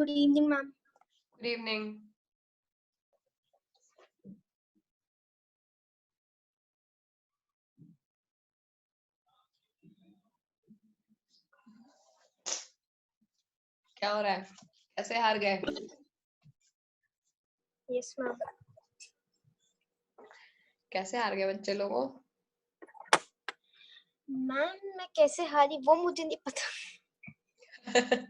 Good evening, ma'am. Good evening. क्या हो रहा है? कैसे हार गए? Yes, ma'am. कैसे हार गए बच्चे लोगों? मैम मैं कैसे हारी वो मुझे नहीं पता।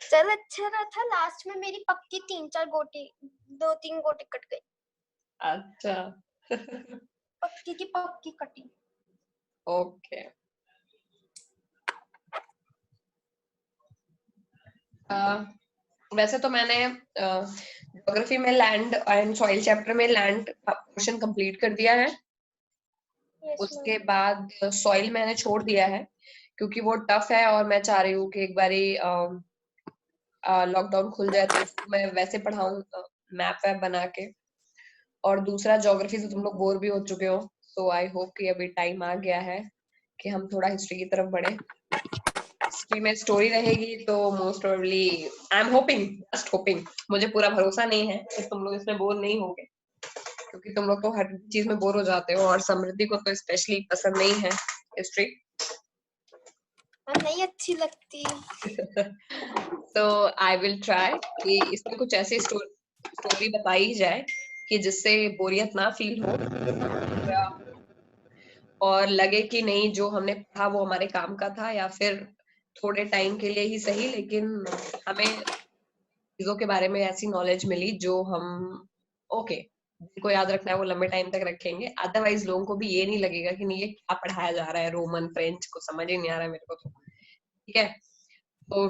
चल अच्छा रहा था, लास्ट में मेरी पक्की 3-4 गोटी 2-3 गोटी कट गई। अच्छा। पक्की की पक्की कटी। ओके। वैसे तो मैंने ज्योग्राफी में लैंड एंड सॉइल चैप्टर में लैंड पोर्शन कंप्लीट कर दिया है। Yes, उसके ma'am. बाद सॉइल मैंने छोड़ दिया है क्योंकि वो टफ है और मैं चाह रही हूँ कि एक बारी लॉकडाउन खुल जाए तो उसको मैं वैसे पढ़ाऊँ मैप वैप बना के। और दूसरा ज्योग्राफी से तुम लोग बोर भी हो चुके हो, तो आई होप कि अभी टाइम आ गया है कि हम थोड़ा हिस्ट्री की तरफ बढ़े। हिस्ट्री में स्टोरी रहेगी तो most probably I am hoping, just hoping, मुझे पूरा भरोसा नहीं है कि तुम लोग इसमें बोर नहीं होगे क्योंकि तुम लोग तो हर चीज में बोर हो जाते हो और समृद्धि को तो स्पेशली पसंद नहीं है हिस्ट्री। नहीं अच्छी लगती। तो आई विल ट्राई कि इसमें कुछ ऐसी स्टोरी बताई जाए कि जिससे बोरियत ना फील हो और लगे कि नहीं जो हमने पढ़ा वो हमारे काम का था, या फिर थोड़े टाइम के लिए ही सही लेकिन हमें चीजों के बारे में ऐसी नॉलेज मिली जो हम ओके जिनको याद रखना है वो लंबे टाइम तक रखेंगे। अदरवाइज लोगों को भी ये नहीं लगेगा कि नहीं ये क्या पढ़ाया जा रहा है, रोमन फ्रेंच को समझ ही नहीं आ रहा है मेरे को। तो ठीक है, तो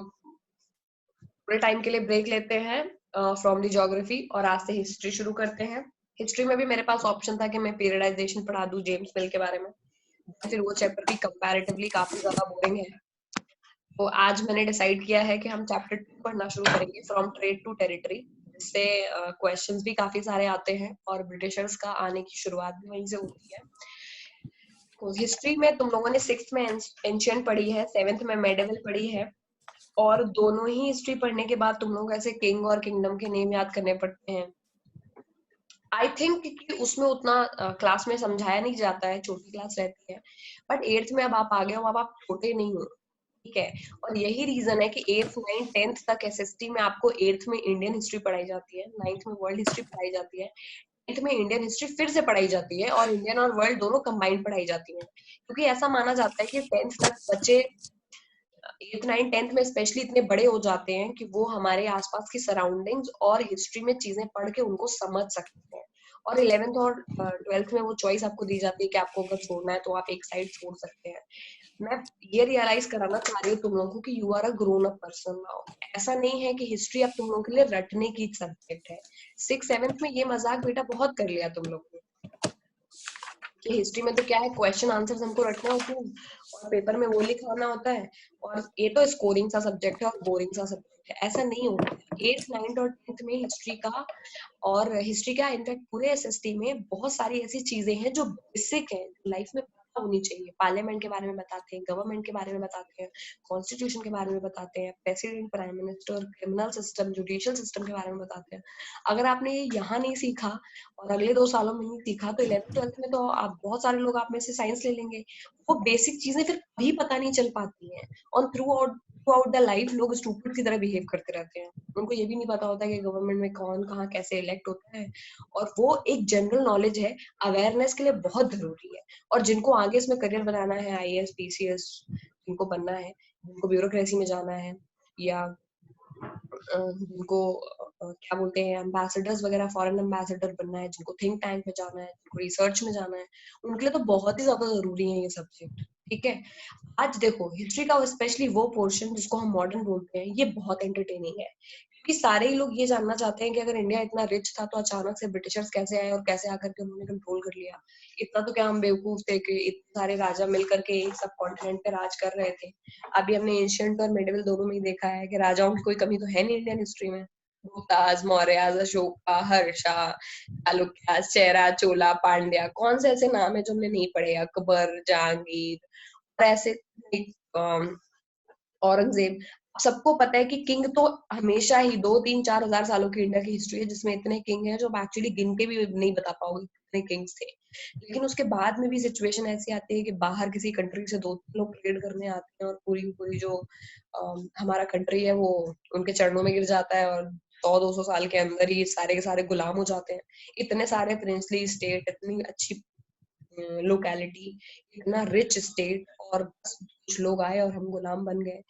थोड़े टाइम के लिए ब्रेक लेते हैं फ्रॉम द ज्योग्राफी और आज से हिस्ट्री शुरू करते हैं। हिस्ट्री में भी मेरे पास ऑप्शन था कि मैं पीरियडाइजेशन पढ़ा दूं जेम्स मिल के बारे में, फिर वो चैप्टर भी कंपैरेटिवली काफी ज्यादा बोरिंग है। तो आज मैंने डिसाइड किया है कि हम चैप्टर 2 पढ़ना शुरू करेंगे, फ्रॉम ट्रेड टू टेरिटरी, जिससे क्वेश्चंस भी काफी सारे आते हैं और ब्रिटिशर्स का आने की शुरुआत भी वहीं से होती है। तो हिस्ट्री में तुम लोगों ने 6th में एंशिएंट पढ़ी है, 7th में मेडिवल पढ़ी है, और दोनों ही हिस्ट्री पढ़ने के बाद तुम लोग ऐसे किंग और किंगडम के नेम याद करने पड़ते हैं। आई थिंक कि उसमें उतना क्लास में समझाया नहीं जाता है, छोटी क्लास रहती है, बट 8th में अब आप आ गए हो, अब आप छोटे नहीं हो, ठीक है। और यही रीजन है कि 8th 9th 10th तक एसएसटी में आपको 8th में इंडियन हिस्ट्री पढ़ाई जाती है, 9th में वर्ल्ड हिस्ट्री पढ़ाई जाती है, 10th में इंडियन हिस्ट्री फिर से पढ़ाई जाती है और इंडियन और वर्ल्ड दोनों कंबाइंड पढ़ाई जाती है, क्योंकि ऐसा माना जाता है कि 10th तक बच्चे 8th 9th 10th में स्पेशली इतने बड़े हो जाते हैं कि वो हमारे आसपास की सराउंडिंग्स और हिस्ट्री में चीजें पढ़ के उनको समझ सकते हैं। और 11th और 12th में वो चॉइस आपको दी जाती है कि आपको अगर छोड़ना है तो आप एक साइड छोड़ सकते हैं। मैं ये रियलाइज कराना चाह रही हूँ तुम लोगों को कि you are a grown up person now. ऐसा नहीं है कि हिस्ट्री अब तुम लोगों के लिए रटने की सब्जेक्ट है। 6th 7th में ये मजाक बेटा बहुत कर लिया तुम लोगों ने कि हिस्ट्री में तो क्या है, क्वेश्चन आंसर्स हमको रटने होते हैं और पेपर में वो लिखाना होता है और ये तो स्कोरिंग सा सब्जेक्ट है और बोरिंग सा सब्जेक्ट है। ऐसा नहीं होता है। 8th 9th और 10th में हिस्ट्री का, और हिस्ट्री क्या इनफैक्ट पूरे एसएसटी में बहुत सारी ऐसी चीजें हैं जो बेसिक है, लाइफ में पता होनी चाहिए। पार्लियामेंट के बारे में बताते हैं, गवर्नमेंट के बारे में बताते हैं, कॉन्स्टिट्यूशन के बारे में बताते हैं, president, prime minister, criminal system, judicial system के बारे में बताते हैं। अगर आपने ये यहाँ नहीं सीखा और अगले 2 सालों में नहीं सीखा तो 11th 12th में तो आप बहुत सारे लोग आप में से साइंस ले लेंगे, वो बेसिक चीजें फिर कभी पता नहीं चल पाती हैं। और थ्रू आउट द लाइफ लोग स्टूपिड की तरह बिहेव करते रहते हैं, उनको ये भी नहीं पता होता कि गवर्नमेंट में कौन कहाँ कैसे इलेक्ट होता है। और वो एक जनरल नॉलेज है, अवेयरनेस के लिए बहुत जरूरी है। और जिनको आगे इसमें करियर बनाना है, आईएएस पीसीएस जिनको बनना है, जिनको ब्यूरोक्रेसी में जाना है, या जिनको क्या बोलते हैं एम्बेसडर्स वगैरह, फॉरेन एम्बेसडर बनना है, जिनको थिंक टैंक में जाना है, जिनको रिसर्च में जाना है, उनके लिए तो बहुत ही ज्यादा जरूरी है ये सब्जेक्ट, ठीक है। आज देखो हिस्ट्री का स्पेशली वो पोर्शन जिसको हम मॉडर्न बोलते हैं, ये बहुत एंटरटेनिंग है क्योंकि सारे ही लोग ये जानना चाहते हैं कि अगर इंडिया इतना रिच था तो अचानक से ब्रिटिशर्स कैसे आए और कैसे आकर के उन्होंने कंट्रोल कर लिया। इतना तो क्या हम बेवकूफ थे कि इतने सारे राजा मिलकर के एक सब कॉन्टिनेंट पे राज कर रहे थे। अभी हमने एंशिएंट और मिडिवल दोनों में ही देखा है कि राजाओं की कोई कमी तो है नहीं इंडियन हिस्ट्री में। गुप्ताज, मौर्याज, अशोका, हर्षा, चालुक्य, चेरा, चोला, पांड्या, कौन से ऐसे नाम है जो हमने नहीं पढ़े, अकबर, जहांगीर और ऐसे औरंगजेब। सबको पता है कि किंग तो हमेशा ही 2, 3, 4 हजार सालों की इंडिया की हिस्ट्री है जिसमें इतने किंग हैं जो आप एक्चुअली गिन के भी नहीं बता पाओगे कितने किंग्स थे। लेकिन उसके बाद में भी सिचुएशन ऐसी आती है कि बाहर किसी कंट्री से 2 लोग ट्रेड करने आते हैं और पूरी पूरी जो हमारा कंट्री है वो उनके चरणों में गिर जाता है और 100-200 साल के अंदर ही सारे के सारे गुलाम हो जाते हैं। इतने सारे प्रिंसली स्टेट, इतनी अच्छी लोकेलिटी, इतना रिच स्टेट, और बस कुछ लोग आए और हम गुलाम बन गए।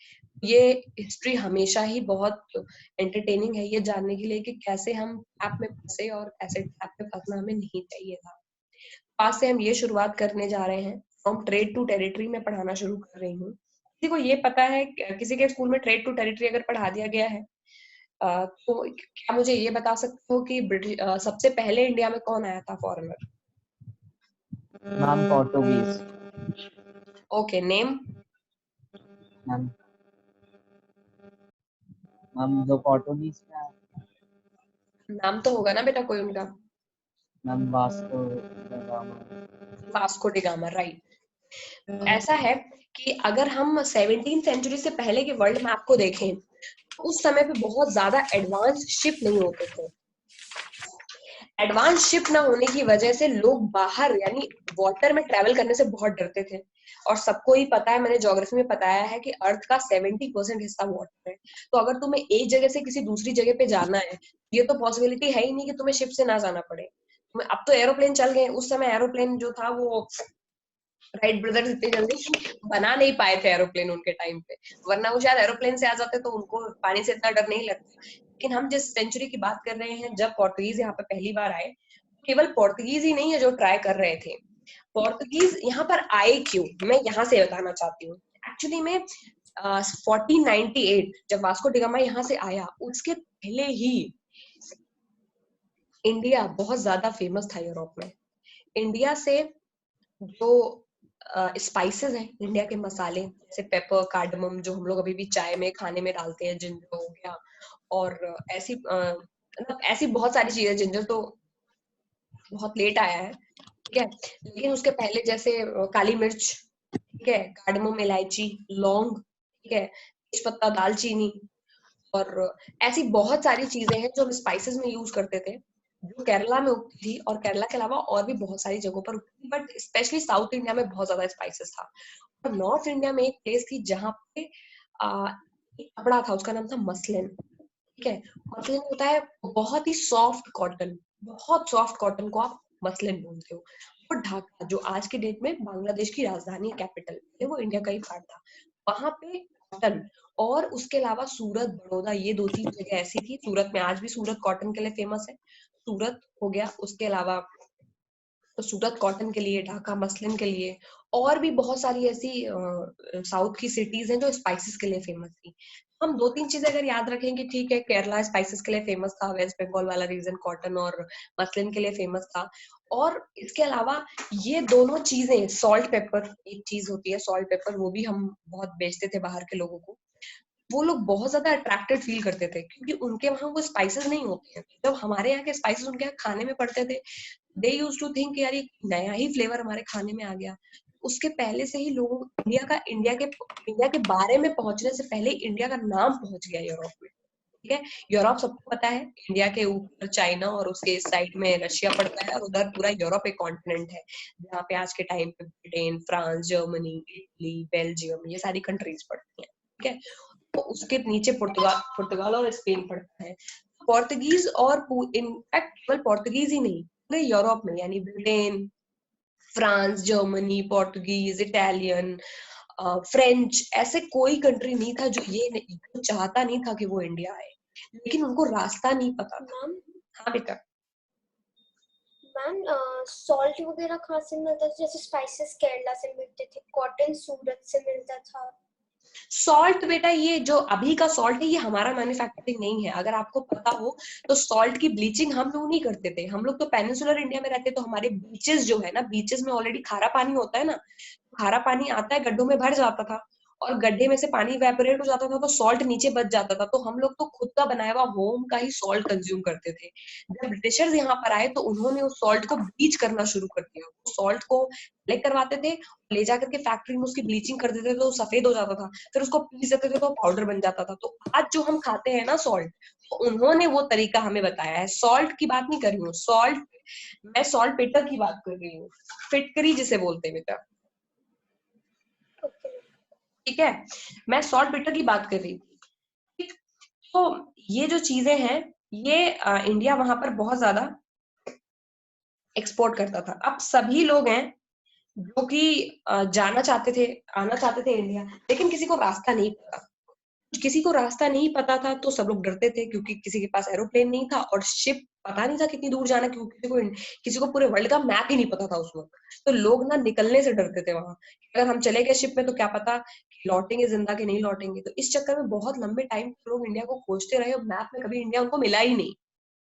ये हिस्ट्री हमेशा ही बहुत एंटरटेनिंग है ये जानने के लिए कि कैसे हम ट्रैप में फंसे और कैसे ट्रैप में फंसना हमें नहीं चाहिए था। आज से हम ये शुरुआत करने जा रहे हैं, फ्रॉम ट्रेड टू टेरिटरी में पढ़ाना शुरू कर रही हूँ। किसी को ये पता है, किसी के स्कूल में ट्रेड टू टेरिटरी अगर पढ़ा दिया गया है, तो क्या मुझे ये बता सकते हो कि सबसे पहले इंडिया में कौन आया था foreigner? Ma'am Portuguese. Okay, name? Ma'am ma'am जो पोर्टुगीज में आया, नाम तो होगा ना बेटा कोई उनका? Ma'am Vasco the gamma. Vasco D gamma, right. ऐसा है कि अगर हम 17वीं सेंचुरी से पहले के वर्ल्ड मैप को देखें तो उस समय पे बहुत ज्यादा एडवांस शिप नहीं होते थे। एडवांस शिप ना होने की वजह से लोग बाहर यानी वाटर में ट्रेवल करने से बहुत डरते थे। और सबको ही पता है, मैंने ज्योग्राफी में बताया है कि अर्थ का 70% हिस्सा वाटर है। तो अगर तुम्हें एक जगह से किसी दूसरी जगह पे जाना है, ये तो पॉसिबिलिटी है ही नहीं कि तुम्हें शिप से ना जाना पड़े। अब तो एरोप्लेन चल गए, उस समय एरोप्लेन जो था वो राइट ब्रदर्स इतनी जल्दी बना नहीं पाए थे एरोप्लेन उनके टाइम पे, वरना वो शायद एरोप्लेन से आ जाते तो उनको पानी से इतना डर नहीं लगता। लेकिन हम जिस सेंचुरी की बात कर रहे हैं जब पोर्टुगीज यहाँ पे पहली बार आए, केवल पोर्टुगीज ही नहीं है जो ट्राई कर रहे थे। पोर्टुगीज यहाँ पर आए क्यों, मैं यहाँ से बताना चाहती हूँ। एक्चुअली में 1498 जब वास्को डी गामा यहाँ से आया, उसके पहले ही इंडिया बहुत ज्यादा फेमस था यूरोप में। इंडिया से जो स्पाइसेस हैं, इंडिया के मसाले जैसे पेपर, कार्डमम, जो हम लोग अभी भी चाय में खाने में डालते हैं, जिंजर हो गया, और ऐसी मतलब ऐसी बहुत सारी चीजें। जिंजर तो बहुत लेट आया है, ठीक है, लेकिन उसके पहले जैसे काली मिर्च, ठीक है, कार्डमम, इलायची, लौंग, ठीक है, तेजपत्ता, दालचीनी, और ऐसी बहुत सारी चीजें हैं जो हम स्पाइसेस में यूज करते थे, जो केरला में उगती थी और केरला के अलावा और भी बहुत सारी जगहों पर उगती थी, बट स्पेशली साउथ इंडिया में बहुत ज्यादा स्पाइसेस था। और नॉर्थ इंडिया में एक प्लेस थी जहाँ पे एक कपड़ा था, उसका नाम था मसलिन, ठीक है। मसलिन होता है बहुत ही सॉफ्ट कॉटन, बहुत सॉफ्ट कॉटन को आप मसलिन बोलते हो। और ढाका जो आज के डेट में बांग्लादेश की राजधानी कैपिटल है, वो इंडिया का ही पार्ट था, वहां पे कॉटन। और उसके अलावा सूरत, बड़ौदा, ये 2-3 जगह ऐसी थी। सूरत में आज भी सूरत कॉटन के लिए फेमस है, सूरत हो गया। उसके अलावा तो सूरत कॉटन के लिए, ढाका मसलिन के लिए, और भी बहुत सारी ऐसी साउथ की सिटीज हैं जो स्पाइसेस के लिए फेमस थी। हम 2-3 चीजें अगर याद रखें कि ठीक है, केरला स्पाइसेस के लिए फेमस था, वेस्ट बंगाल वाला रीजन कॉटन और मसलिन के लिए फेमस था। और इसके अलावा ये दोनों चीजें, सॉल्ट पेपर एक चीज होती है, सॉल्ट पेपर, वो भी हम बहुत बेचते थे बाहर के लोगों को। वो लोग बहुत ज्यादा अट्रैक्टेड फील करते थे क्योंकि उनके वहां वो स्पाइसेस नहीं होते हैं। जब हमारे यहाँ के स्पाइसेस उनके यहाँ खाने में पड़ते थे, दे यूज टू थिंक यार ये नया ही फ्लेवर हमारे खाने में आ गया। उसके पहले से ही लोगों इंडिया के बारे में पहुंचने से पहले इंडिया का नाम पहुंच गया यूरोप में, ठीक है। यूरोप सबको पता है, इंडिया के ऊपर चाइना और उसके साइड में रशिया पड़ता है, और उधर पूरा यूरोप एक कॉन्टिनेंट है जहाँ पे आज के टाइम पे Britain, France, Germany, Italy, Belgium, ये सारी कंट्रीज पड़ती हैं, ठीक है। तो उसके नीचे पुर्तगाल और स्पेन पड़ता है। पोर्तुगीज और इनफैक्ट केवल पोर्तुगीज ही नहीं, पूरे यूरोप में यानी Britain, France, Germany, Portuguese, Italian, French, ऐसे कोई कंट्री नहीं था जो जो चाहता नहीं था कि वो इंडिया आए, लेकिन उनको रास्ता नहीं पता था। मैम हाँ बेटा। मैम सॉल्ट वगैरह कहाँ से मिलता था? जैसे स्पाइसेस केरला से मिलते थे, कॉटन सूरत से मिलता था। सॉल्ट बेटा, ये जो अभी का सॉल्ट है ये हमारा मैन्युफैक्चरिंग नहीं है। अगर आपको पता हो तो सॉल्ट की ब्लीचिंग हम लोग नहीं करते थे। हम लोग तो पेनिनसुलर इंडिया में रहते, तो हमारे बीचेस जो है ना, बीचेस में ऑलरेडी खारा पानी होता है ना, खारा पानी आता है, गड्ढों में भर जाता था, और गड्ढे में से पानी इवेपोरेट हो जाता था तो सॉल्ट नीचे बच जाता था, तो हम लोग तो खुद का बनाया हुआ होम का ही सॉल्ट कंज्यूम करते थे। जब ब्रिटिशर्स यहाँ पर आए तो उन्होंने उस सॉल्ट को ब्लीच करना शुरू कर दिया। सॉल्ट को कलेक्ट करवाते थे, ले जाकर के फैक्ट्री में उसकी ब्लीचिंग कर देते थे तो सफेद हो जाता था, फिर उसको पीस देते थे तो पाउडर बन जाता था। तो आज जो हम खाते हैं ना सॉल्ट, तो उन्होंने वो तरीका हमें बताया है। सॉल्ट की बात नहीं कर रही हूँ, मैं सॉल्ट पेटर की बात कर रही हूँ, फिटकरी जिसे बोलते हैं बेटा, ठीक है, मैं सॉल्ट पेटर की बात कर रही हूँ। ठीक? तो ये जो चीजें हैं, ये इंडिया वहां पर बहुत ज्यादा एक्सपोर्ट करता था। अब सभी लोग हैं जो कि जाना चाहते थे, आना चाहते थे इंडिया, लेकिन किसी को रास्ता नहीं पता। किसी को रास्ता नहीं पता था तो सब लोग डरते थे, क्योंकि किसी के पास एरोप्लेन नहीं था और शिप पता नहीं था कितनी दूर जाना, क्योंकि किसी को पूरे वर्ल्ड का मैप ही नहीं पता था उस वक्त। तो लोग ना निकलने से डरते थे वहां, अगर हम चले गए शिप में तो क्या पता कि लौटेंगे जिंदा कि नहीं लौटेंगे। तो इस चक्कर में बहुत लंबे टाइम लोग इंडिया को खोजते रहे और मैप में कभी इंडिया उनको मिला ही नहीं।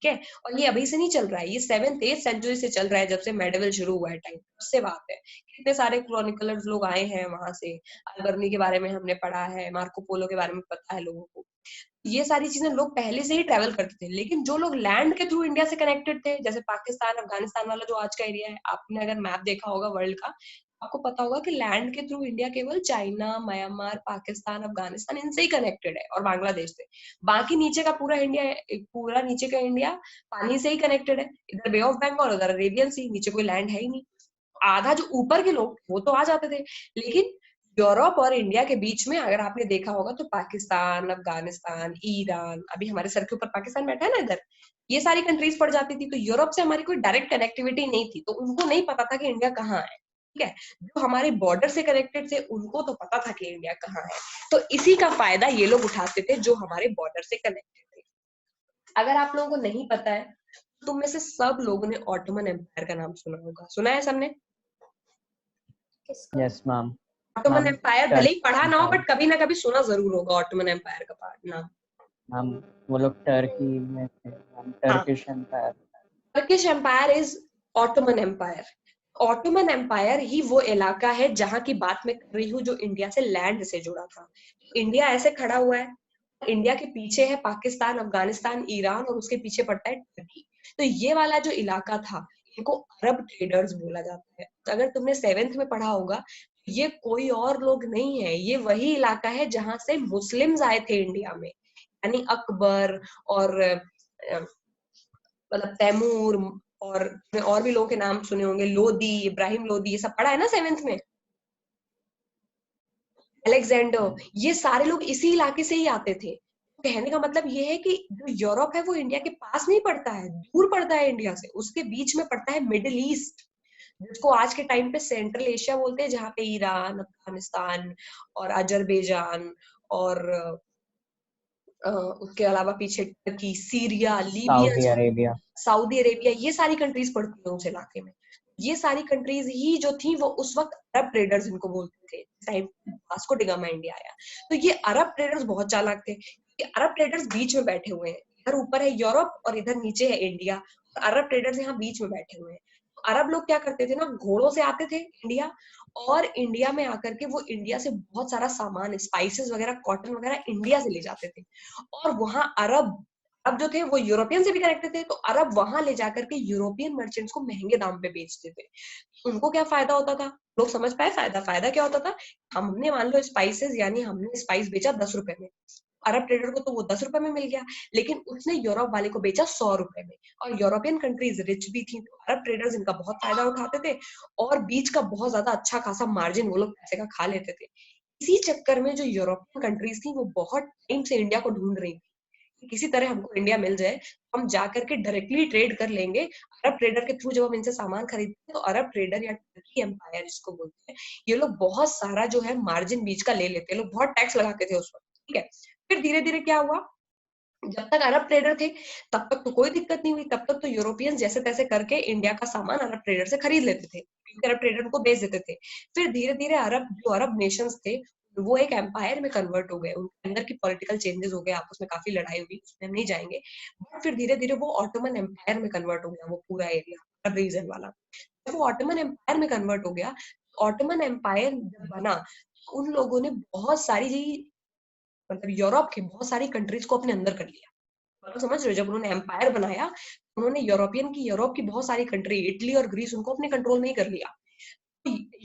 ठीक है, और ये अभी से नहीं चल रहा है, ये 7th 8th सेंचुरी से चल रहा है, जब से मेडिवल शुरू हुआ है टाइम, उससे बात है। कितने सारे क्रॉनिकलर्स लोग आए हैं वहां से, अलबर्नी के बारे में हमने पढ़ा है, मार्को पोलो के बारे में पता है लोगों को। ये सारी चीजें लोग पहले से ही ट्रेवल करते थे। लेकिन जो लोग लैंड के थ्रू इंडिया से कनेक्टेड थे, जैसे पाकिस्तान अफगानिस्तान वाला जो आज का एरिया है, आपने अगर मैप देखा होगा वर्ल्ड का, आपको पता होगा कि लैंड के थ्रू इंडिया केवल चाइना, म्यांमार, पाकिस्तान, अफगानिस्तान इनसे ही कनेक्टेड है, और बांग्लादेश से। बाकी नीचे का पूरा इंडिया, पूरा नीचे का इंडिया पानी से ही कनेक्टेड है। इधर बे ऑफ बंगाल, उधर अरेबियन सी, नीचे कोई लैंड है ही नहीं। आधा जो ऊपर के लोग वो तो आ जाते थे, लेकिन यूरोप और इंडिया के बीच में अगर आपने देखा होगा तो पाकिस्तान, अफगानिस्तान, ईरान, अभी हमारे सर के ऊपर पाकिस्तान बैठा है ना इधर, ये सारी कंट्रीज पड़ जाती थी। तो यूरोप से हमारी कोई डायरेक्ट कनेक्टिविटी नहीं थी, तो उनको नहीं पता था कि इंडिया कहाँ है। ठीक है, जो हमारे बॉर्डर से कनेक्टेड थे उनको तो पता था कि इंडिया कहाँ है। तो इसी का फायदा ये लोग उठाते थे जो हमारे बॉर्डर से कनेक्टेड थे। अगर आप लोगों को नहीं पता है, तो तुम में से सब लोगों ने ऑटोमन एम्पायर का नाम सुना होगा, सुना है सबने? किसका? Yes ma'am. Ottoman ma'am empire भले ही टर्क पढ़ा ना हो, एम्पायर। बट कभी ना कभी सुना जरूर होगा ऑटोमन एम्पायर का नाम। मैम वो लोग टर्की में थे मैम, हाँ, Turkish empire. Turkish empire is Ottoman empire. Ottoman empire ही वो इलाका है जहां की बात मैं कर रही हूँ, जो इंडिया से लैंड से जुड़ा था। इंडिया ऐसे खड़ा हुआ है, इंडिया के पीछे है पाकिस्तान, अफगानिस्तान, ईरान, और उसके पीछे पड़ता है टर्की। तो ये वाला जो इलाका था, इनको अरब ट्रेडर्स बोला जाता है। तो अगर तुमने 7th में पढ़ा होगा, ये कोई और लोग नहीं है, ये वही इलाका है जहां से मुस्लिम्स आए थे इंडिया में, यानी अकबर और मतलब तैमूर, और भी लोगों के नाम सुने होंगे, लोदी, इब्राहिम लोदी, ये सब पढ़ा है ना 7th में, अलेक्जेंडर, ये सारे लोग इसी इलाके से ही आते थे। कहने का मतलब ये है कि जो यूरोप है वो इंडिया के पास नहीं पड़ता है, दूर पड़ता है इंडिया से, उसके बीच में पड़ता है मिडिल ईस्ट, जिसको आज के टाइम पे सेंट्रल एशिया बोलते हैं, जहाँ पे ईरान, अफगानिस्तान और अजरबैजान और उसके अलावा पीछे Turkey, Syria, Libya, Saudi Arabia. Saudi Arabia, ये सारी कंट्रीज पड़ती है उस इलाके में। ये सारी कंट्रीज ही जो थी वो उस वक्त अरब ट्रेडर्स इनको बोलते थे, time Vasco D gamma India आया। तो ये अरब ट्रेडर्स बहुत चालाक थे। ये अरब ट्रेडर्स बीच में बैठे हुए हैं, इधर ऊपर है यूरोप और इधर नीचे है इंडिया, और अरब ट्रेडर्स यहाँ बीच में बैठे हुए हैं। तो अरब लोग क्या करते थे ना, घोड़ों से आते थे इंडिया, और इंडिया में आकर के वो इंडिया से बहुत सारा सामान, स्पाइसेस वगैरह, कॉटन वगैरह इंडिया से ले जाते थे। और वहां अरब अब जो थे वो यूरोपियन से भी कनेक्टेड थे, तो अरब वहां ले जाकर के यूरोपियन मर्चेंट्स को महंगे दाम पे बेचते थे। उनको क्या फायदा होता था, लोग समझ पाए फायदा? फायदा क्या होता था, हमने मान लो स्पाइसेस, यानी हमने स्पाइस बेचा 10 रुपए में, अरब ट्रेडर को तो वो 10 रुपए में मिल गया, लेकिन उसने यूरोप वाले को बेचा 100 रुपए में। और यूरोपियन कंट्रीज रिच भी थी, तो अरब ट्रेडर्स इनका बहुत फायदा उठाते थे, और बीच का बहुत ज्यादा अच्छा खासा मार्जिन वो लोग पैसे का खा लेते थे। इसी चक्कर में जो यूरोपियन कंट्रीज थी वो बहुत टाइम से इंडिया को ढूंढ रही थी, किसी तरह हमको इंडिया मिल जाए, हम जा करके डायरेक्टली ट्रेड कर लेंगे। अरब ट्रेडर के थ्रू जब हम इनसे सामान खरीदते हैं, तो अरब ट्रेडर या टर्की एम्पायर जिसको बोलते हैं, ये लोग बहुत सारा जो है मार्जिन बीच का ले लेते हैं, लोग बहुत टैक्स लगाते थे उस वक्त। ठीक है, फिर धीरे धीरे क्या हुआ, जब तक अरब ट्रेडर थे तब तक तो कोई दिक्कत नहीं हुई, तब तक तो यूरोपियंस जैसे तैसे करके इंडिया का सामान अरब ट्रेडर से खरीद लेते थे, अरब ट्रेडर को बेच देते थे। फिर धीरे धीरे अरब नेशंस थे वो एक एम्पायर में कन्वर्ट हो गए, उनके अंदर की पॉलिटिकल चेंजेस हो गए, आपस में काफी लड़ाई हुई, उसमें हम नहीं जाएंगे। बट फिर धीरे धीरे वो ऑटोमन एम्पायर में कन्वर्ट हो गया, वो पूरा एरिया अरब रीजन वाला। जब वो ऑटोमन एम्पायर में कन्वर्ट हो गया, ऑटोमन एम्पायर जब बना, उन लोगों ने बहुत सारी मतलब यूरोप के बहुत सारी कंट्रीज को अपने अंदर कर लिया। मतलब समझ रहे हो, जब उन्होंने एम्पायर बनाया, उन्होंने यूरोप की बहुत सारी कंट्री, इटली और ग्रीस, उनको अपने कंट्रोल में ही कर लिया।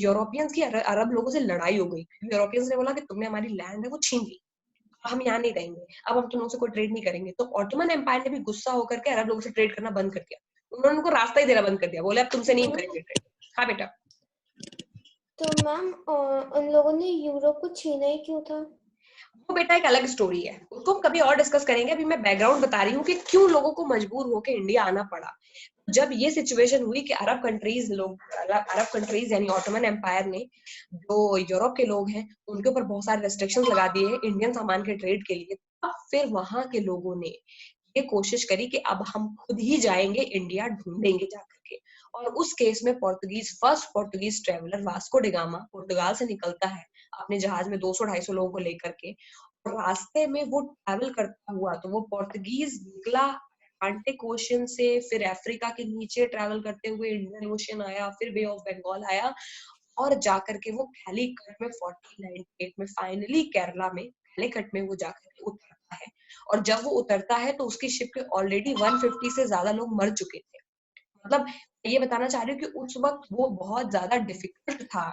यूरोपियंस की अरब लोगों से लड़ाई हो गई। यूरोपियंस ने बोला कि तुमने हमारी लैंड है वो छीन ली, हम यहाँ नहीं रहेंगे, अब हम तुम लोगों से कोई ट्रेड नहीं करेंगे। तो ऑटोमन एम्पायर ने भी गुस्सा होकर के अरब लोगों से ट्रेड करना बंद कर दिया। उन्होंने उनको रास्ता ही देना बंद कर दिया, बोले अब तुमसे नहीं करेंगे ट्रेड। हाँ बेटा। तो मैम उन लोगों ने यूरोप को छीना ही क्यों था? वो बेटा एक अलग स्टोरी है, उसको हम कभी और डिस्कस करेंगे। अभी मैं बैकग्राउंड बता रही हूँ कि क्यों लोगों को मजबूर होकर इंडिया आना पड़ा। जब ये सिचुएशन हुई कि अरब कंट्रीज यानी ऑटोमन एम्पायर ने, जो यूरोप के लोग हैं, उनके ऊपर बहुत सारे रेस्ट्रिक्शंस लगा दिए इंडियन सामान के ट्रेड के लिए। अब फिर वहां के लोगों ने ये कोशिश करी कि अब हम खुद ही जाएंगे, इंडिया ढूंढेंगे जाकर के। और उस केस में first Portuguese traveller Vasco da Gama पुर्तगाल से निकलता है अपने जहाज में 200-250 लोगों को लेकर के। और रास्ते में वो ट्रैवल करता हुआ, तो वो पोर्तुगीज निकला अटलांटिक ओशन से, फिर अफ्रीका के नीचे ट्रैवल करते हुए इंडियन ओशन आया, फिर बे ऑफ बंगाल आया, और जाकर के वो कैलीकट में 1498 में फाइनली केरला में कैलीकट में वो जाकर के उतरता है। और जब वो उतरता है तो उसकी शिप के ऑलरेडी 150 से ज्यादा लोग मर चुके थे। मतलब ये बताना चाह रही हूँ कि उस वक्त वो बहुत ज्यादा डिफिकल्ट था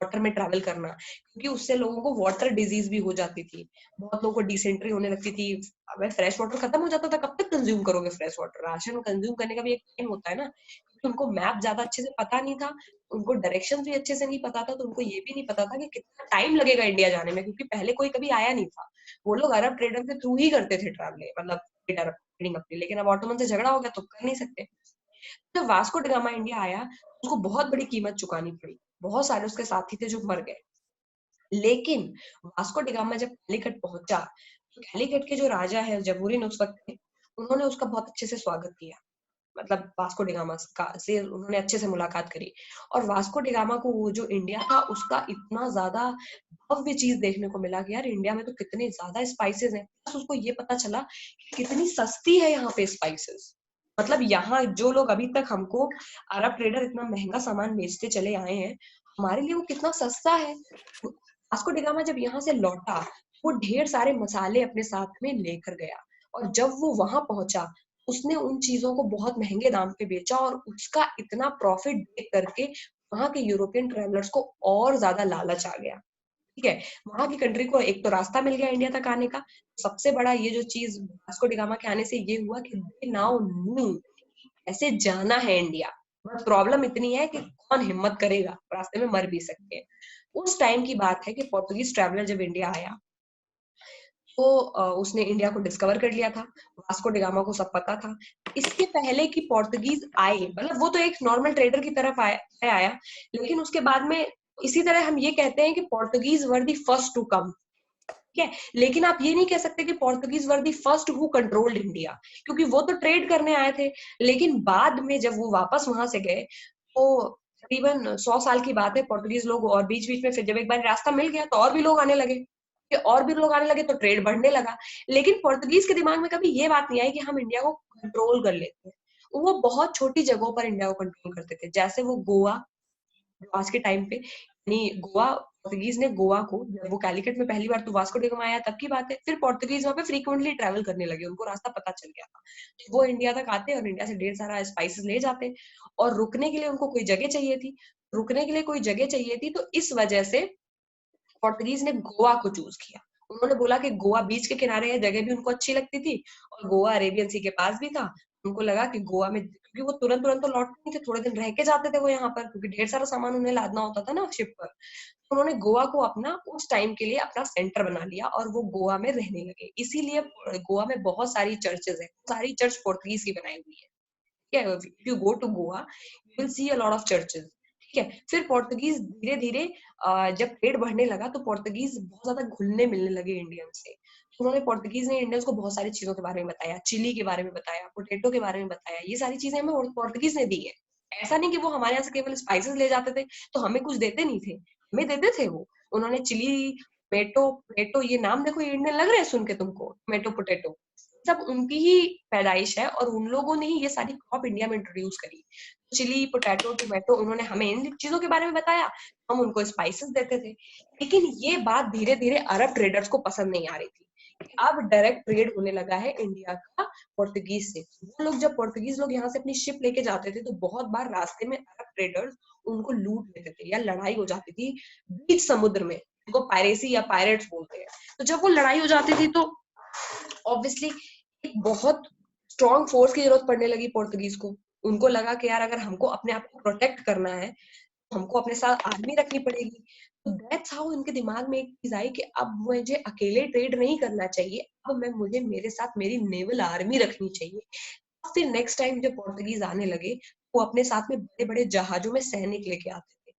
वाटर में ट्रैवल करना, क्योंकि उससे लोगों को वाटर डिजीज भी हो जाती थी, बहुत लोगों को डिसेंट्री होने लगती थी। अगर फ्रेश वाटर खत्म हो जाता था, कब तक कंज्यूम करोगे फ्रेश वाटर? राशन कंज्यूम करने का भी एक टाइम होता है ना। क्योंकि उनको मैप ज्यादा अच्छे से पता नहीं था, उनको डायरेक्शन भी अच्छे से नहीं पता था, तो उनको ये भी नहीं पता था कि कितना टाइम लगेगा इंडिया जाने में, क्योंकि पहले कोई कभी आया नहीं था। वो लोग अरब ट्रेडर के थ्रू ही करते थे ट्रैवल, मतलब ट्रेडिंग अपनी। लेकिन अब ऑटोमन से झगड़ा हो गया तो कर नहीं सकते। जब वास्को ड गामा इंडिया आया, उसको बहुत बड़ी कीमत चुकानी पड़ी, बहुत सारे उसके साथी थे जो मर गए। लेकिन वास्को ड गामा जब कैलीकट पहुंचा, तो कैलीकट के जो राजा है जबूरीन उस वक्त थे, उन्होंने उसका बहुत अच्छे से स्वागत किया। मतलब वास्को ड गामा का से उन्होंने अच्छे से मुलाकात करी। और वास्को ड गामा को वो जो इंडिया था उसका इतना ज्यादा भव्य चीज देखने को मिला कि यार इंडिया में तो कितने ज्यादा स्पाइसेस हैं। प्लस उसको ये पता चला कि कितनी सस्ती है यहाँ पे स्पाइसेस। मतलब यहाँ जो लोग अभी तक हमको अरब ट्रेडर इतना महंगा सामान बेचते चले आए हैं, हमारे लिए वो कितना सस्ता है। वास्को ड गामा जब यहाँ से लौटा, वो ढेर सारे मसाले अपने साथ में लेकर गया। और जब वो वहां पहुंचा, उसने उन चीजों को बहुत महंगे दाम पे बेचा, और उसका इतना प्रॉफिट देख करके वहां के यूरोपियन ट्रेवलर्स को और ज्यादा लालच आ गया। ठीक है, वहां की कंट्री को एक तो रास्ता मिल गया इंडिया तक आने का। सबसे बड़ा ये जो चीज वास्को डी गामा के आने से ये हुआ कि दे नाउ न्यू ऐसे जाना है इंडिया। बस प्रॉब्लम इतनी है कि कौन हिम्मत करेगा, रास्ते में मर भी सकते हैं। उस टाइम की बात है कि पोर्तुगीज ट्रैवलर जब इंडिया आया, तो उसने इंडिया को डिस्कवर कर लिया था। वास्को डी गामा को सब पता था। इसके पहले कि पोर्तुगीज आए, मतलब वो तो एक नॉर्मल ट्रेडर की तरफ आया, लेकिन उसके बाद में इसी तरह हम ये कहते हैं कि Portuguese were the first to come. ठीक है, लेकिन आप ये नहीं कह सकते कि Portuguese were the first who controlled India, क्योंकि वो तो ट्रेड करने आए थे। लेकिन बाद में जब वो वापस वहां से गए, तो तकरीबन 100 साल की बात है, पोर्तुगीज लोग, और बीच बीच में फिर जब एक बार रास्ता मिल गया तो और भी लोग आने लगे, कि और भी लोग आने लगे तो ट्रेड बढ़ने लगा। लेकिन पोर्तुगीज के दिमाग में कभी ये बात नहीं आई कि हम इंडिया को कंट्रोल कर लेते हैं। वो बहुत छोटी जगहों पर इंडिया को कंट्रोल करते थे, जैसे वो गोवा, आज के टाइम पे, यानी गोवा, पोर्तुगीज ने गोवा को, जब वो कैलिकट में पहली बार तो वास्को डी गामा आया तब की बात है, फिर पोर्तुगीज वहां पे फ्रीक्वेंटली ट्रैवल करने लगे, उनको रास्ता पता चल गया था। तो वो इंडिया तक आते और इंडिया से ढेर सारा स्पाइसेस ले जाते, और रुकने के लिए उनको कोई जगह चाहिए थी। रुकने के लिए कोई जगह चाहिए थी, तो इस वजह से पोर्तुगीज ने गोवा को चूज किया। उन्होंने बोला कि गोवा बीच के किनारे है, जगह भी उनको अच्छी लगती थी, और गोवा अरेबियन सी के पास भी था। उनको लगा कि गोवा में, क्योंकि वो तुरंत तुरंत तो लौटते नहीं थे, थोड़े दिन रह के जाते थे वो यहाँ पर, क्योंकि ढेर सारा सामान उन्हें लादना होता था ना शिप पर। तो उन्होंने गोवा को अपना उस टाइम के लिए अपना सेंटर बना लिया, और वो गोवा में रहने लगे। इसीलिए गोवा में बहुत सारी चर्चेज है, सारी चर्च पोर्तुगीज की बनाई हुई है। ठीक है, if you go to Goa you will see a lot of churches. ठीक है, फिर पोर्तुगीज धीरे धीरे जब ट्रेड बढ़ने लगा, तो पोर्तुगीज बहुत ज्यादा घुलने मिलने लगे इंडियन से। तो उन्होंने, पोर्तुगीज ने इंडियंस को बहुत सारी चीजों के बारे में बताया, चिली के बारे में बताया, पोटैटो के बारे में बताया। ये सारी चीजें हमें पोर्तुगीज ने दी है। ऐसा नहीं कि वो हमारे यहाँ से केवल स्पाइसेस ले जाते थे तो हमें कुछ देते नहीं थे, हमें देते थे वो। उन्होंने चिली, टोमेटो, पोटैटो, ये नाम देखो, ये इंडियन लग रहे हैं सुन के तुमको, टोमेटो, पोटैटो। सब उनकी ही पैदाइश है और उन लोगों ने ही ये सारी क्रॉप इंडिया में इंट्रोड्यूस करी। चिली, पोटैटो, टोमेटो, उन्होंने हमें इन चीजों के बारे में बताया, हम उनको स्पाइसेस देते थे। लेकिन ये बात धीरे धीरे अरब ट्रेडर्स को पसंद नहीं आ रही थी। अब डायरेक्ट ट्रेड होने लगा है इंडिया का पोर्तुगीज से। वो लोग जब पोर्तुगीज लोग यहाँ से अपनी शिप लेके जाते थे तो बहुत बार रास्ते में अरब ट्रेडर्स उनको लूट लेते थे या लड़ाई हो जाती थी बीच समुद्र में, उनको पायरेसी या पायरेट्स बोलते हैं। तो जब वो लड़ाई हो जाती थी तो ऑब्वियसली एक बहुत स्ट्रॉन्ग फोर्स की जरूरत पड़ने लगी पोर्तुगीज को। उनको लगा कि यार अगर हमको अपने आप को प्रोटेक्ट करना है तो हमको अपने साथ आर्मी रखनी पड़ेगी। तो दैट्स हाउ इनके दिमाग में एक चीज आई कि अब मुझे अकेले ट्रेड नहीं करना चाहिए, अब मुझे मेरे साथ मेरी नेवल आर्मी रखनी चाहिए। फिर नेक्स्ट टाइम जब पोर्तुगीज आने लगे वो अपने साथ में बड़े बड़े जहाजों में सैनिक लेके आते थे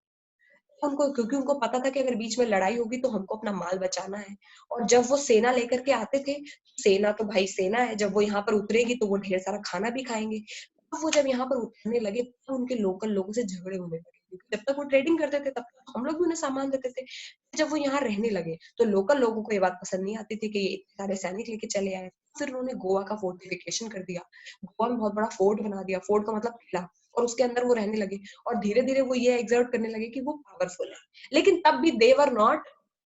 उनको, क्योंकि उनको पता था कि अगर बीच में लड़ाई होगी तो हमको अपना माल बचाना है। और जब वो सेना लेकर के आते थे, सेना तो भाई सेना है, जब वो यहाँ पर उतरेगी तो वो ढेर सारा खाना भी खाएंगे। तो वो जब यहाँ पर उतरने लगे तो उनके लोकल लोगों से झगड़े होने लगे, क्योंकि जब तक वो ट्रेडिंग करते थे तब तक हम लोग भी उन्हें सामान देते थे। जब वो यहाँ रहने लगे तो लोकल लोगों को ये बात पसंद नहीं आती थी कि ये इतने सारे सैनिक लेके चले आए। फिर उन्होंने गोवा का फोर्टिफिकेशन कर दिया, गोवा में बहुत बड़ा फोर्ट बना दिया, फोर्ट का मतलब किला, और उसके अंदर वो रहने लगे। और धीरे धीरे वो ये एग्जर्ट करने लगे कि वो पावरफुल है। लेकिन तब भी दे वर नॉट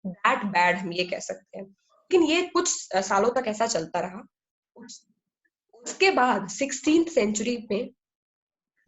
दैट बैड, हम ये कह सकते हैं। लेकिन ये कुछ सालों तक ऐसा चलता रहा। उसके बाद 16th सेंचुरी में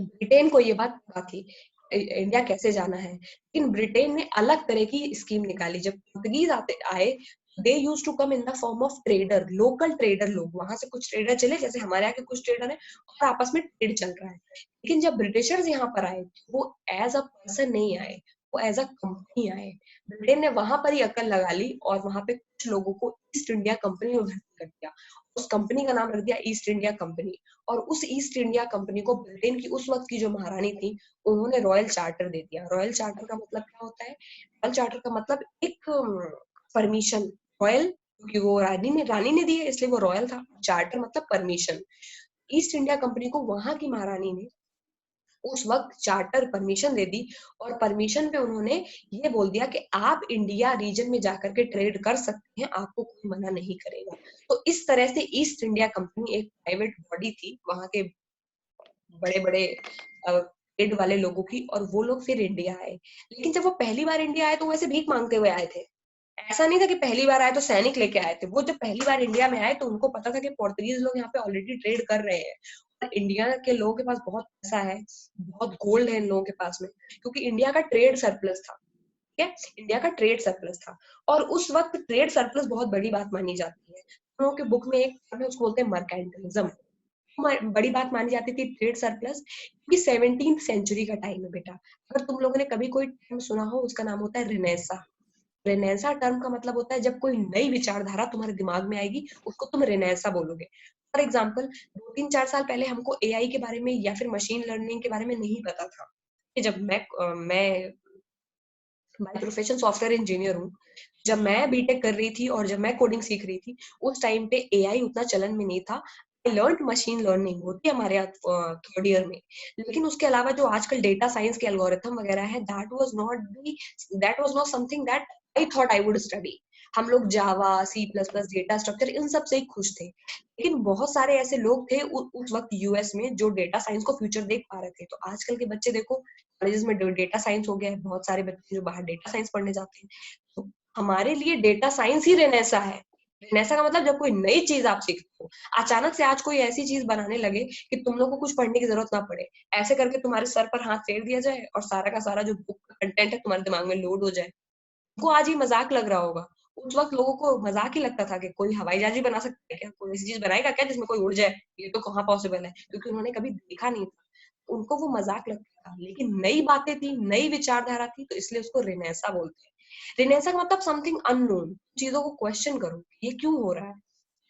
ब्रिटेन को ये बात पता थी इंडिया कैसे जाना है, लेकिन ब्रिटेन ने अलग तरह की स्कीम निकाली। जब पोर्तुगीज आए they used to come in the form of trader, local trader लोग, वहां से कुछ ट्रेडर चले जैसे हमारे यहाँ के कुछ ट्रेडर है और आपस में ट्रेड चल रहा है। लेकिन जब ब्रिटिशर्स यहाँ पर आए वो एज अ पर्सन नहीं आए, वो एज अ कंपनी आए। ब्रिटेन ने वहां पर ही अकल लगा ली और वहां पे कुछ लोगों को ईस्ट इंडिया कंपनी में भर्ती कर दिया। उस कंपनी का नाम रख दिया ईस्ट इंडिया कंपनी। और उस ईस्ट इंडिया कंपनी को ब्रिटेन की उस वक्त की जो महारानी थी उन्होंने रॉयल चार्टर दे दिया। रॉयल चार्टर का मतलब क्या होता है? रॉयल चार्टर का मतलब एक परमिशन। रॉयल क्योंकि वो रानी ने दी है इसलिए वो रॉयल था, चार्टर मतलब परमिशन। ईस्ट इंडिया कंपनी को वहां की महारानी ने उस वक्त चार्टर परमिशन दे दी और परमिशन पे उन्होंने ये बोल दिया कि आप इंडिया रीजन में जाकर के ट्रेड कर सकते हैं, आपको कोई मना नहीं करेगा। तो इस तरह से ईस्ट इंडिया कंपनी एक प्राइवेट बॉडी थी वहां के बड़े बड़े ट्रेड वाले लोगों की, और वो लोग फिर इंडिया आए। लेकिन जब वो पहली बार इंडिया आए तो वैसे भीख मांगते हुए आए थे। ऐसा नहीं था कि पहली बार आए तो सैनिक लेके आए थे। वो जब पहली बार इंडिया में आए तो उनको पता था कि पोर्तुगीज लोग यहाँ पे ऑलरेडी ट्रेड कर रहे हैं और इंडिया के लोगों के पास बहुत पैसा है, बहुत गोल्ड है इन लोगों के पास में, क्योंकि इंडिया का ट्रेड सरप्लस था। ठीक है, इंडिया का ट्रेड सरप्लस था और उस वक्त ट्रेड सरप्लस बहुत बड़ी बात मानी जाती है। हम लोगों के बुक में एक उसको बोलते हैं मर्केंटिलिज्म, बड़ी बात मानी जाती थी ट्रेड सरप्लस, क्योंकि 17th सेंचुरी का टाइम है बेटा। अगर तुम लोगों ने कभी कोई टर्म सुना हो उसका नाम होता है रेनेसा। रेनेसा टर्म का मतलब होता है जब कोई नई विचारधारा तुम्हारे दिमाग में आएगी उसको तुम रेनेसा बोलोगे। फॉर एग्जाम्पल 2-3-4 साल पहले हमको एआई के बारे में या फिर मशीन लर्निंग के बारे में नहीं पता था। जब मैं बाय प्रोफेशन सॉफ्टवेयर इंजीनियर हूँ, जब मैं बीटेक कर रही थी और जब मैं कोडिंग सीख रही थी उस टाइम पे एआई उतना चलन में नहीं था। आई लर्न मशीन लर्निंग होती है हमारे यहाँ 3rd ईयर में, लेकिन उसके अलावा जो आजकल डेटा साइंस के एल्गोरिथम वगैरह है that was not something that I thought I would study. हम लोग Java, C plus plus, data structure इन सब से ही खुश थे। लेकिन बहुत सारे ऐसे लोग थे उस वक्त यूएस में जो डेटा साइंस को फ्यूचर देख पा रहे थे। तो आजकल के बच्चे देखो कॉलेजेस में डेटा साइंस हो गया है, बहुत सारे बच्चे जो बाहर डेटा साइंस पढ़ने जाते हैं। तो हमारे लिए डेटा साइंस ही रेनेसा है। रेनेसा का मतलब जब कोई नई चीज आप सीखते हो, अचानक से आज कोई ऐसी चीज बनाने लगे कि तुम लोग को कुछ पढ़ने की जरूरत ना पड़े, ऐसे करके तुम्हारे सर पर हाथ फेर दिया जाए और सारा का सारा जो बुक का कंटेंट है तुम्हारे दिमाग में लोड हो जाए। उनको आज ही मजाक लग रहा होगा, उस वक्त लोगों को मजाक ही लगता था कि कोई हवाई जहाज ही बना सकता है क्या, कोई ऐसी चीज बनाएगा क्या जिसमें कोई उड़ जाए, ये तो कहाँ पॉसिबल है, क्योंकि उन्होंने कभी देखा नहीं था। उनको वो मजाक लगता था। लेकिन नई बातें थी, नई विचारधारा थी, तो इसलिए उसको रेनेसा बोलते हैं। रेनेसा का मतलब समथिंग अननोन, चीजों को क्वेश्चन करो ये क्यों हो रहा है।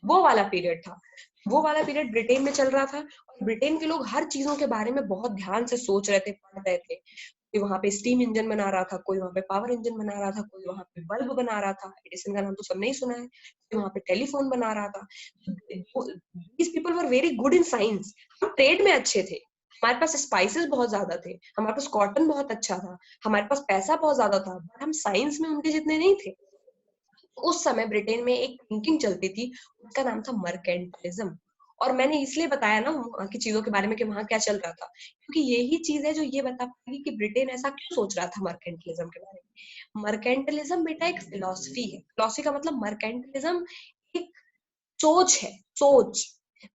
वो वाला पीरियड था, वो वाला पीरियड ब्रिटेन में चल रहा था और ब्रिटेन के लोग हर चीजों के बारे में बहुत ध्यान से सोच रहे थे, पढ़ रहे थे। कोई वहां पे स्टीम इंजन बना रहा था, कोई वहां पे पावर इंजन बना रहा था, कोई वहां पे बल्ब बना रहा था, एडिसन का नाम तो सबने ही सुना है, कोई वहां पे टेलीफोन बना रहा था। These people were very good in science. हम ट्रेड में अच्छे थे, हमारे पास स्पाइसेस बहुत ज्यादा थे, हमारे पास कॉटन बहुत अच्छा था, हमारे पास पैसा बहुत ज्यादा था, बट हम साइंस में उनके जितने नहीं थे। उस समय ब्रिटेन में एक थिंकिंग चलती थी, उसका नाम था मर्केंटलिज्म। और मैंने इसलिए बताया ना वहाँ की चीजों के बारे में कि वहाँ क्या चल रहा था, क्योंकि यही चीज है जो ये बता पाएगी कि ब्रिटेन ऐसा क्यों सोच रहा था मर्केंटलिज्म के बारे में। मर्केंटलिज्म बेटा एक फिलॉसफी है। फिलॉसफी का मतलब मर्केंटलिज्म एक सोच है, सोच।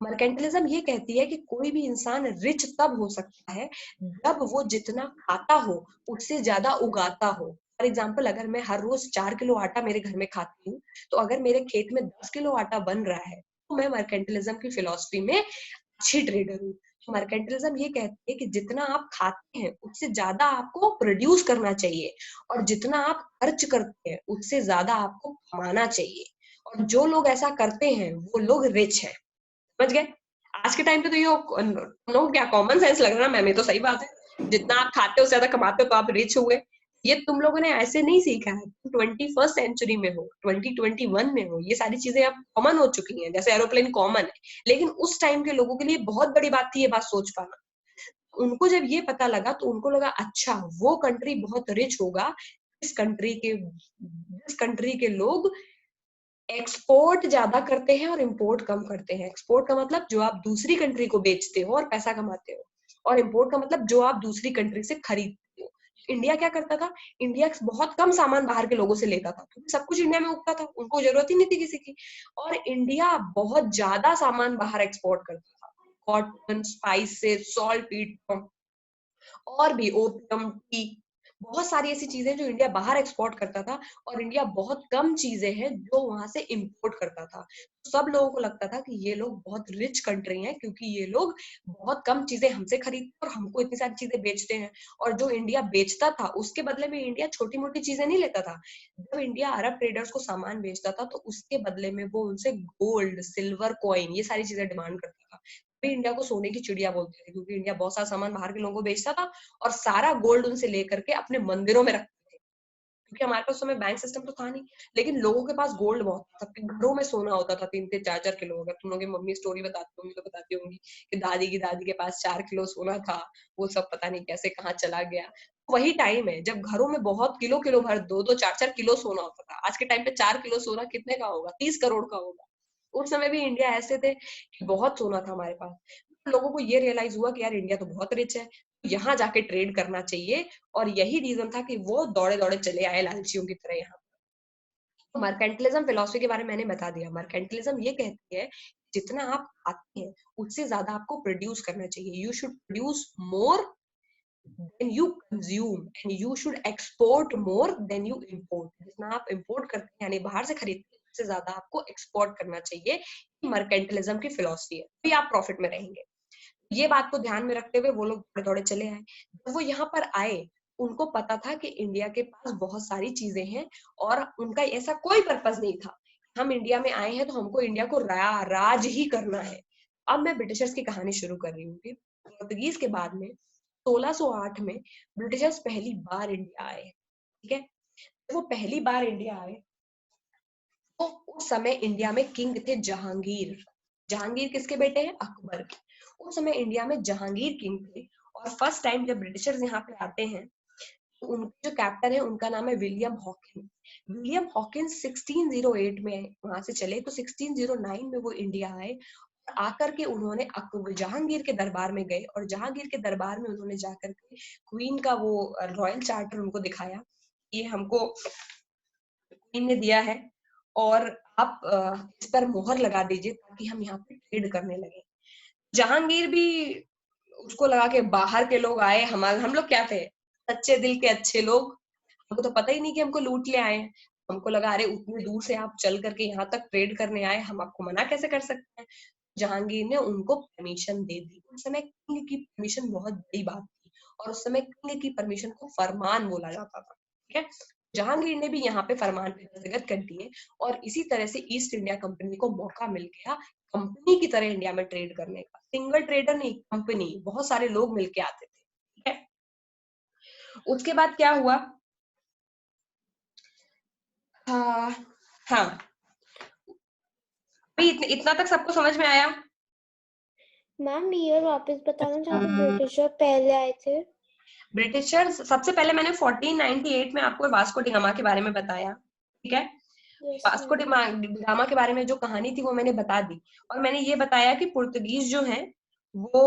मर्केंटलिज्म ये कहती है कि कोई भी इंसान रिच तब हो सकता है जब वो जितना खाता हो उससे ज्यादा उगाता हो। फॉर एग्जाम्पल, अगर मैं हर रोज 4 किलो आटा मेरे घर में खाती हूँ, तो अगर मेरे खेत में 10 किलो आटा बन रहा है, तो मैं मर्केंटलिज्म की फिलॉसफी में अच्छी ट्रेडर हूँ। मर्केंटलिज्म ये कहती है कि जितना आप खाते हैं उससे ज्यादा आपको प्रोड्यूस करना चाहिए, और जितना आप खर्च करते हैं उससे ज्यादा आपको कमाना चाहिए। और जो लोग ऐसा करते हैं वो लोग रिच हैं। समझ गए? आज के टाइम पे तो ये तुम लोग क्या कॉमन सेंस लग रहा है मैम, ये तो सही बात है। जितना आप खाते हो उससे ज्यादा कमाते हो तो आप रिच हुए। ये तुम लोगों ने ऐसे नहीं सीखा है, तुम 21st सेंचुरी में हो, 2021 में हो, ये सारी चीजें अब कॉमन हो चुकी हैं, जैसे एरोप्लेन कॉमन है। लेकिन उस टाइम के लोगों के लिए बहुत बड़ी बात थी ये बात सोच पाना। उनको जब ये पता लगा तो उनको लगा अच्छा वो कंट्री बहुत रिच होगा जिस कंट्री के लोग एक्सपोर्ट ज्यादा करते हैं और इंपोर्ट कम करते हैं। एक्सपोर्ट का मतलब जो आप दूसरी कंट्री को बेचते हो और पैसा कमाते हो, और इंपोर्ट का मतलब जो आप दूसरी कंट्री से खरीदते हो। इंडिया क्या करता था? इंडिया बहुत कम सामान बाहर के लोगों से लेता था, क्योंकि सब कुछ इंडिया में उगता था, उनको जरूरत ही नहीं थी किसी की। और इंडिया बहुत ज्यादा सामान बाहर एक्सपोर्ट करता था, कॉटन, स्पाइसेस, सॉल्ट, और भी ओपियम, टी, बहुत सारी ऐसी चीजें जो इंडिया बाहर एक्सपोर्ट करता था, और इंडिया बहुत कम चीजें हैं जो वहां से इंपोर्ट करता था। सब लोगों को लगता था कि ये लोग बहुत रिच कंट्री हैं, क्योंकि ये लोग बहुत कम चीजें हमसे खरीदते और हमको इतनी सारी चीजें बेचते हैं। और जो इंडिया बेचता था उसके बदले में इंडिया छोटी मोटी चीजें नहीं लेता था। जब इंडिया अरब ट्रेडर्स को सामान बेचता था तो उसके बदले में वो उनसे गोल्ड, सिल्वर कॉइन, ये सारी चीजें डिमांड करता था। इंडिया को सोने की चिड़िया बोलते थे, क्योंकि इंडिया बहुत सारा सामान बाहर के लोगों को बेचता था और सारा गोल्ड उनसे लेकर के अपने मंदिरों में रखते थे, क्योंकि हमारे पास उस समय बैंक सिस्टम तो था नहीं। लेकिन लोगों के पास गोल्ड बहुत था, सबके घरों में सोना होता था 3-3, 4-4 किलो। अगर तुम लोग की मम्मी स्टोरी बताती होंगी तो बताती होंगी कि दादी की दादी के पास 4 किलो सोना था, वो सब पता नहीं कैसे कहाँ चला गया। वही टाइम है जब घरों में बहुत किलो किलो भर 2-2, 4-4 किलो सोना होता था। आज के टाइम पे 4 किलो सोना कितने का होगा? 30 करोड़ का होगा। उस समय भी इंडिया ऐसे थे कि बहुत सोना था हमारे पास। लोगों को ये रियलाइज हुआ कि यार इंडिया तो बहुत रिच है, यहाँ जाके ट्रेड करना चाहिए। और यही रीजन था कि वो दौड़े दौड़े चले आए लालचियों की तरह यहाँ। मर्केंटलिज्म फिलॉसफी के बारे में मैंने बता दिया। मर्केंटलिज्म ये कहती है जितना आप खाते हैं उससे ज्यादा आपको प्रोड्यूस करना चाहिए। You should produce more than you consume and you should export more than you import. जितना आप इंपोर्ट करते हैं यानी बाहर से खरीदते हैं उससे ज्यादा आपको एक्सपोर्ट करना चाहिए। मर्केंटलिज्म की फिलॉसफी है, फिर आप प्रॉफिट में रहेंगे। ये बात को ध्यान में रखते हुए वो लोग दौड़े दौड़े चले आए। जब वो यहाँ पर आए उनको पता था कि इंडिया के पास बहुत सारी चीजें हैं, और उनका ऐसा कोई पर्पस नहीं था हम इंडिया में आए हैं तो हमको इंडिया को राज ही करना है। अब मैं ब्रिटिशर्स की कहानी शुरू कर रही हूँ। पोर्तुगीज के बाद में 1608 में ब्रिटिशर्स पहली बार इंडिया आए। ठीक है, वो पहली बार इंडिया आए तो उस समय इंडिया में किंग थे जहांगीर। जहांगीर किसके बेटे हैं? अकबर के। उस समय इंडिया में जहांगीर किंग थे। और फर्स्ट टाइम जब ब्रिटिशर्स यहाँ पे आते हैं तो उनके जो कैप्टन है उनका नाम है विलियम हॉकिंस। विलियम हॉकिंस 1608 में वहां से चले तो 1609 में वो इंडिया आए। आकर के उन्होंने जहांगीर के दरबार में गए, और जहांगीर के दरबार में उन्होंने जाकर के क्वीन का वो रॉयल चार्टर उनको दिखाया, ये हमको क्वीन ने दिया है और आप इस पर मोहर लगा दीजिए ताकि हम यहाँ पे ट्रेड करने लगे। जहांगीर भी उसको लगा के बाहर के लोग आए, हम लोग क्या थे? सच्चे दिल के अच्छे लोग। हमको तो पता ही नहीं कि हमको लूट ले आए। हमको लगा अरे उतने दूर से आप चल करके यहाँ तक ट्रेड करने आए, हम आपको मना कैसे कर सकते हैं। जहांगीर ने उनको परमिशन दे दी। उस समय किंग की परमिशन बहुत बड़ी बात थी, और उस समय किंग की परमिशन को फरमान बोला जाता था। ठीक है, जहांगीर ने भी यहाँ पे फरमान पे दस्तखत कर दिए, और इसी तरह से ईस्ट इंडिया कंपनी को मौका मिल गया कंपनी की तरह इंडिया में ट्रेड करने का। सिंगल ट्रेडर नहीं, कंपनी, बहुत सारे लोग मिलके आते थे। ठीक है, उसके बाद क्या हुआ? हाँ, हाँ, अभी इतना तक सबको समझ में आया? मैम ईयर वापस बताना जहाँ पे ब्रिटिशर पहले आए थे। ब्रिटिशर्स सबसे पहले मैंने 1498 में आपको वास्को डिगामा के बारे में बताया। ठीक है, Yes, वास्को ma'am. गामा के बारे में जो कहानी थी वो मैंने बता दी, और मैंने ये बताया कि पुर्तगीज जो है वो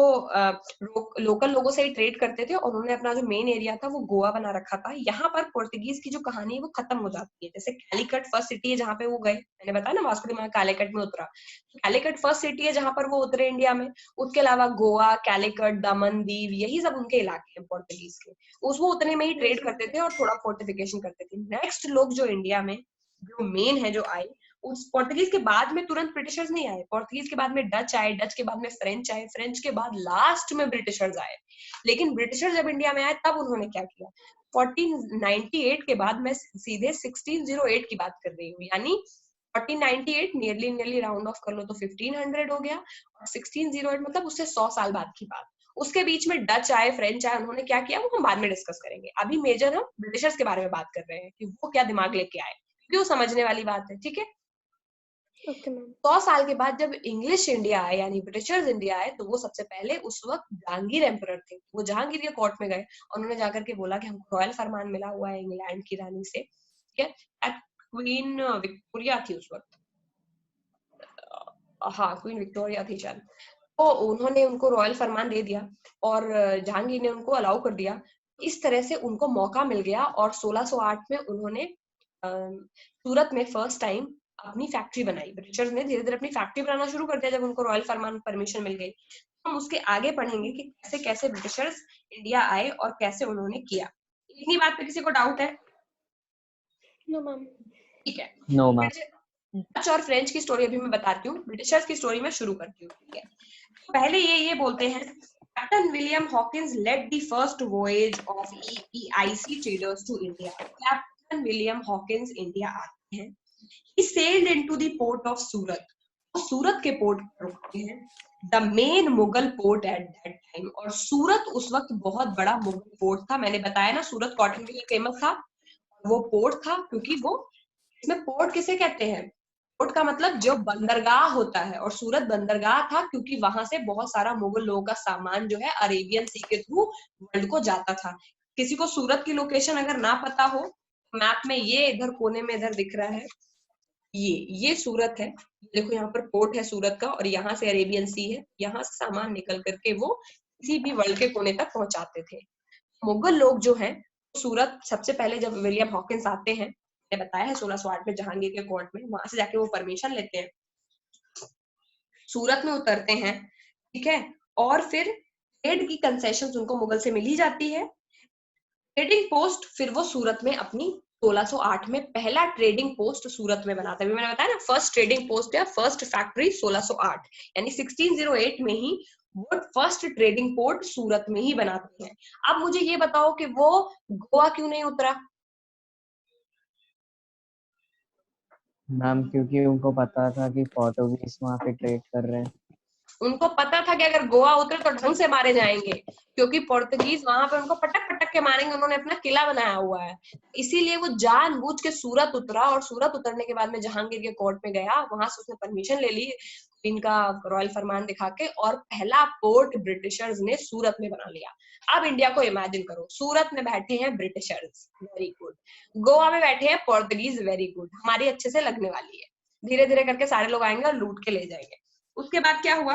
लोकल लोगों से ही ट्रेड करते थे, और उन्होंने अपना जो मेन एरिया था वो गोवा बना रखा था। यहाँ पर पुर्तगीज की जो कहानी है वो खत्म हो जाती है। जैसे कैलिकट फर्स्ट सिटी है जहाँ पे वो गए, मैंने बताया ना वास्को डी गामा कैलिकट में उतरा, कैलिकट फर्स्ट सिटी है जहाँ पर वो उतरे इंडिया में। उसके अलावा गोवा, कैलिकट, दमन दीव, यही सब उनके इलाके हैं पुर्तगीज के। उसको उतने में ही ट्रेड Yes, करते ma'am. थे और थोड़ा फोर्टिफिकेशन करते थे। नेक्स्ट लोग जो इंडिया में जो मेन है जो आए, उस पोर्टुगीज के बाद में तुरंत ब्रिटिशर्स नहीं आए। पोर्टुगीज के बाद में डच आए, डच के बाद में फ्रेंच आए, फ्रेंच के बाद लास्ट में ब्रिटिशर्स आए। लेकिन ब्रिटिशर्स जब इंडिया में आए तब उन्होंने क्या किया, 1498 के बाद, मैं सीधे 1608 की बात कर रही हूँ, यानी 1498 नियरली राउंड ऑफ कर लो तो 1500 हो गया, और 1608 मतलब उससे 100 साल बाद की बात। उसके बीच में डच आए, फ्रेंच आए, उन्होंने क्या किया वो हम बाद में डिस्कस करेंगे। अभी मेजर हम ब्रिटिशर्स के बारे में बात कर रहे हैं कि वो क्या दिमाग लेके आए, क्योंकि वो समझने वाली बात है, ठीक है। Okay, ma'am. 100 साल के बाद जब इंग्लिश इंडिया आए यानी ब्रिटिशर्स इंडिया आए, तो वो सबसे पहले उस वक्त जहांगीर एम्परर थे। वो जहांगीर के कोर्ट में गए और उन्होंने जाकर के बोला कि हमको रॉयल फरमान मिला हुआ है इंग्लैंड की रानी से, ठीक है। क्वीन विक्टोरिया थी उस वक्त, हाँ क्वीन विक्टोरिया थी शायद। तो उन्होंने उनको रॉयल फरमान दे दिया और जहांगीर ने उनको अलाउ कर दिया। इस तरह से उनको मौका मिल गया, और 1608 में उन्होंने सूरत में फर्स्ट टाइम अपनी फैक्ट्री बनाई। ब्रिटिशर्स ने धीरे धीरे अपनी फैक्ट्री बनाना शुरू कर दिया जब उनको रॉयल फरमान परमिशन मिल गई। हम उसके आगे पढ़ेंगे कि कैसे कैसे ब्रिटिशर्स इंडिया आए और कैसे उन्होंने किया। इतनी बात पे किसी को डाउट है? No, ma'am. ठीक है। No ma'am. डच और फ्रेंच की स्टोरी अभी मैं बताती हूँ, ब्रिटिशर्स की स्टोरी में शुरू करती हूँ, ठीक है। तो पहले ये बोलते हैं, captain William Hawkins led the first voyage of EIC traders to India. Captain William Hawkins India आते हैं। He sailed into the port of सूरत। वो सूरत के पोर्ट पर रुकते हैं, the main Mughal port at that time. और सूरत उस वक्त बहुत बड़ा मुगल पोर्ट था। मैंने बताया ना सूरत कॉटन के लिए फेमस था, वो पोर्ट था क्योंकि वो, इसमें पोर्ट किसे कहते हैं, पोर्ट का मतलब जो बंदरगाह होता है, और सूरत बंदरगाह था क्योंकि वहां से बहुत सारा मुगल लोगों का सामान जो है अरेबियन सी के थ्रू वर्ल्ड को जाता था। किसी को सूरत की लोकेशन अगर ना पता हो, मैप में ये इधर कोने में इधर दिख रहा है, ये सूरत है। देखो यहाँ पर पोर्ट है सूरत का, और यहाँ से अरेबियन सी है, यहाँ से सामान निकल करके वो किसी भी वर्ल्ड के कोने तक पहुंचाते थे। मुगल लोग जो हैं सूरत सबसे पहले जब विलियम हॉकिंस आते हैं, मैंने बताया है 1608 में जहांगीर के कोर्ट में, वहां से जाके वो परमिशन लेते हैं, सूरत में उतरते हैं, ठीक है। और फिर ट्रेड की कंसेशन उनको मुगल से मिल ही जाती है। ट्रेडिंग पोस्ट फिर वो सूरत में अपनी 1608 में पहला ट्रेडिंग पोस्ट सूरत में बनाता है। मैंने बताया ना फर्स्ट ट्रेडिंग पोस्ट या फर्स्ट फैक्ट्री 1608, यानी 1608 में ही वो फर्स्ट ट्रेडिंग पोर्ट सूरत में ही बनाते हैं। अब मुझे ये बताओ कि वो गोवा क्यों नहीं उतरा? मैम क्योंकि उनको पता था कि पोर्टुगीज वहाँ पे ट्रेड कर रहे हैं। उनको पता था कि अगर गोवा उतरे तो ढंग से मारे जाएंगे, क्योंकि पुर्तगीज वहां पे उनको पटक पटक के मारेंगे, उन्होंने अपना किला बनाया हुआ है। इसीलिए वो जानबूझ के सूरत उतरा, और सूरत उतरने के बाद में जहांगीर के कोर्ट में गया, वहां से उसने परमिशन ले ली इनका रॉयल फरमान दिखा के, और पहला पोर्ट ब्रिटिशर्स ने सूरत में बना लिया। अब इंडिया को इमेजिन करो, सूरत में बैठे हैं ब्रिटिशर्स, वेरी गुड, गोवा में बैठे हैं पोर्तुगीज, वेरी गुड, हमारी अच्छे से लगने वाली है, धीरे धीरे करके सारे लोग आएंगे और लूट के ले जाएंगे। उसके बाद क्या हुआ,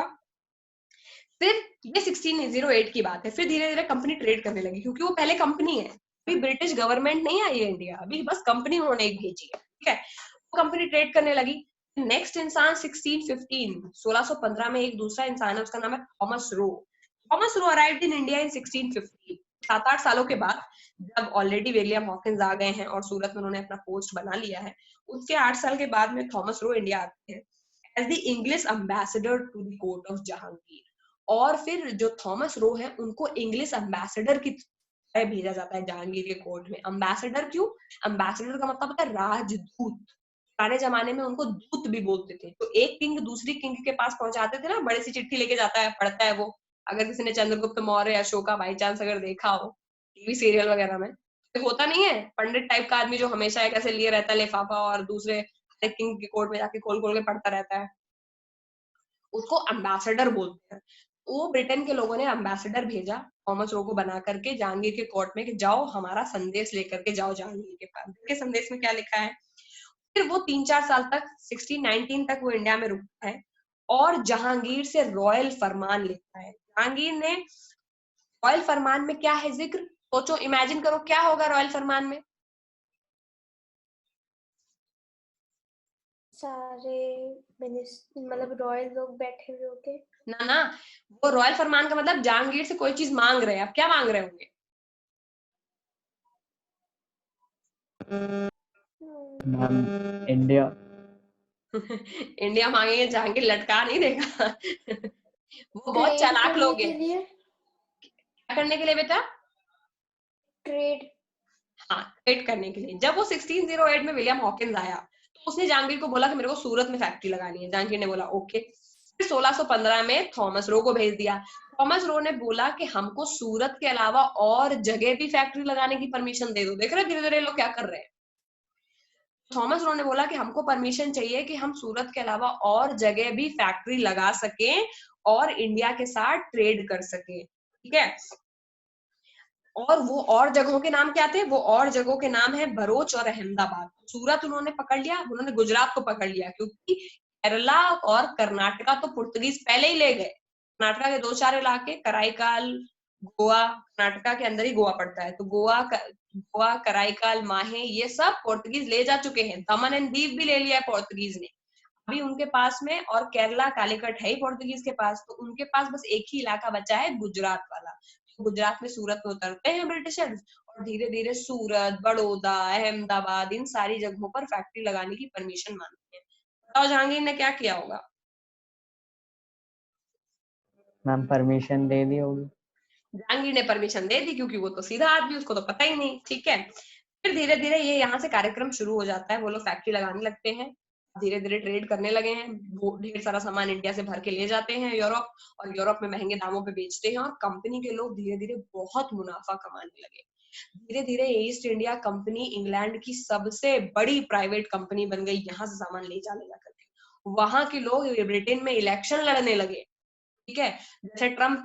फिर ये 1608 की बात है, फिर धीरे धीरे कंपनी ट्रेड करने लगी, क्योंकि वो पहले कंपनी है, अभी ब्रिटिश गवर्नमेंट नहीं आई है इंडिया, अभी बस कंपनी उन्होंने एक भेजी है, ठीक है। वो कंपनी ट्रेड करने लगी। नेक्स्ट इंसान 1615 में एक दूसरा इंसान है, उसका नाम है Thomas Roe. Thomas Roe arrived in India in 1615। 7-8 सालों के बाद जब ऑलरेडी विलियम हॉकिंस आ गए हैं और सूरत में उन्होंने अपना पोस्ट बना लिया है, उसके 8 साल के बाद में थॉमस रो इंडिया आते हैं as the English ambassador to the court of Jahangir. और फिर जो थॉमस रो है उनको इंग्लिश एम्बेसडर की तरह भेजा जाता है जहांगीर के कोर्ट में। एम्बेसडर क्यों? एम्बेसडर का मतलब होता है राजदूत। पुराने जमाने में उनको दूत भी बोलते थे। तो एक किंग दूसरी किंग के पास पहुंचाते थे ना, बड़ी सी चिट्ठी लेके जाता है, पढ़ता है वो। अगर किसी ने चंद्रगुप्त मौर्य अशोका बाई चांस अगर देखा हो टीवी सीरियल वगैरह में, तो होता नहीं है पंडित टाइप का आदमी जो हमेशा एक ऐसे लिए रहता है लिफाफा, और दूसरे किंग के कोर्ट में जाके खोल खोल के पढ़ता रहता है, उसको एम्बेसडर बोलते हैं। वो ब्रिटेन के लोगों ने एम्बेसडर भेजा थॉमस रो को बना करके जहांगीर के कोर्ट में कि जाओ हमारा संदेश लेकर के जाओ जहांगीर के पास। के संदेश में क्या लिखा है, फिर वो 3-4 साल तक 1619 तक वो इंडिया में रुकता है और जहांगीर से रॉयल फरमान लेता है। जहांगीर ने रॉयल फरमान में क्या है जिक्र, सोचो, इमेजिन करो क्या होगा रॉयल फरमान में। सारे मतलब रॉयल लोग बैठे हुए होंगे। ना ना, वो रॉयल फरमान का मतलब जहांगीर से कोई चीज मांग रहे हैं, आप क्या मांग रहे होंगे? Ma'am India. इंडिया मांगेंगे, जहांगीर लटका नहीं देगा। वो बहुत ट्रेड चालाक करने लोग के हैं। लिए। क्या करने के लिए बेटा? ट्रेड। हाँ, ट्रेड करने के लिए। जब वो 1608 में विलियम हॉकिंस आया तो उसने जहांगीर को बोला कि मेरे को सूरत में फैक्ट्री लगानी है। जहांगीर ने बोला ओके। फिर 1615 में थॉमस रो को भेज दिया। थॉमस रो ने बोला कि हमको सूरत के अलावा और जगह भी फैक्ट्री लगाने की परमिशन दे दो। देख रहे धीरे धीरे लोग क्या कर रहे हैं। थॉमस रो ने बोला कि हमको परमिशन चाहिए कि हम सूरत के अलावा और जगह भी फैक्ट्री लगा सकें और इंडिया के साथ ट्रेड कर सकें। ठीक है, और वो और जगहों के नाम क्या थे? वो और जगहों के नाम है बरोच और अहमदाबाद। सूरत उन्होंने पकड़ लिया, उन्होंने गुजरात को पकड़ लिया, क्योंकि केरला और कर्नाटका तो पुर्तगीज पहले ही ले गए। कर्नाटका के 2-4 इलाके, कराईकाल, गोवा, कर्नाटका के अंदर ही गोवा पड़ता है, तो गोवा, कराईकाल, माहे, ये सब पुर्तगीज ले जा चुके हैं। दमन एंड दीव भी ले लिया है पुर्तगीज ने अभी उनके पास में, और केरला कालीकट है ही पुर्तगीज के पास, तो उनके पास बस एक ही इलाका बचा है, गुजरात वाला। तो गुजरात में सूरत में उतरते हैं ब्रिटिशर्स और धीरे धीरे सूरत, बड़ौदा, अहमदाबाद, इन सारी जगहों पर फैक्ट्री लगाने की परमिशन मांगते हैं। बताओ जहांगीर ने क्या किया होगा? मैम परमिशन दे दी होगी। जहांगीर ने परमिशन दे दी, क्योंकि वो तो सीधा आदमी, उसको तो पता ही नहीं। ठीक है, फिर धीरे धीरे ये यहाँ से कार्यक्रम शुरू हो जाता है। वो लोग फैक्ट्री लगाने लगते हैं, धीरे धीरे ट्रेड करने लगे हैं। वो ढेर सारा सामान इंडिया से भर के ले जाते हैं यूरोप, और यूरोप में महंगे दामों पे बेचते हैं, और कंपनी के लोग धीरे धीरे बहुत मुनाफा कमाने लगे। धीरे धीरे ईस्ट इंडिया कंपनी इंग्लैंड की सबसे बड़ी प्राइवेट कंपनी बन गई, यहाँ से सामान ले जा करके। वहां के लोग ब्रिटेन में इलेक्शन लड़ने लगे। ठीक है, जैसे ट्रम्प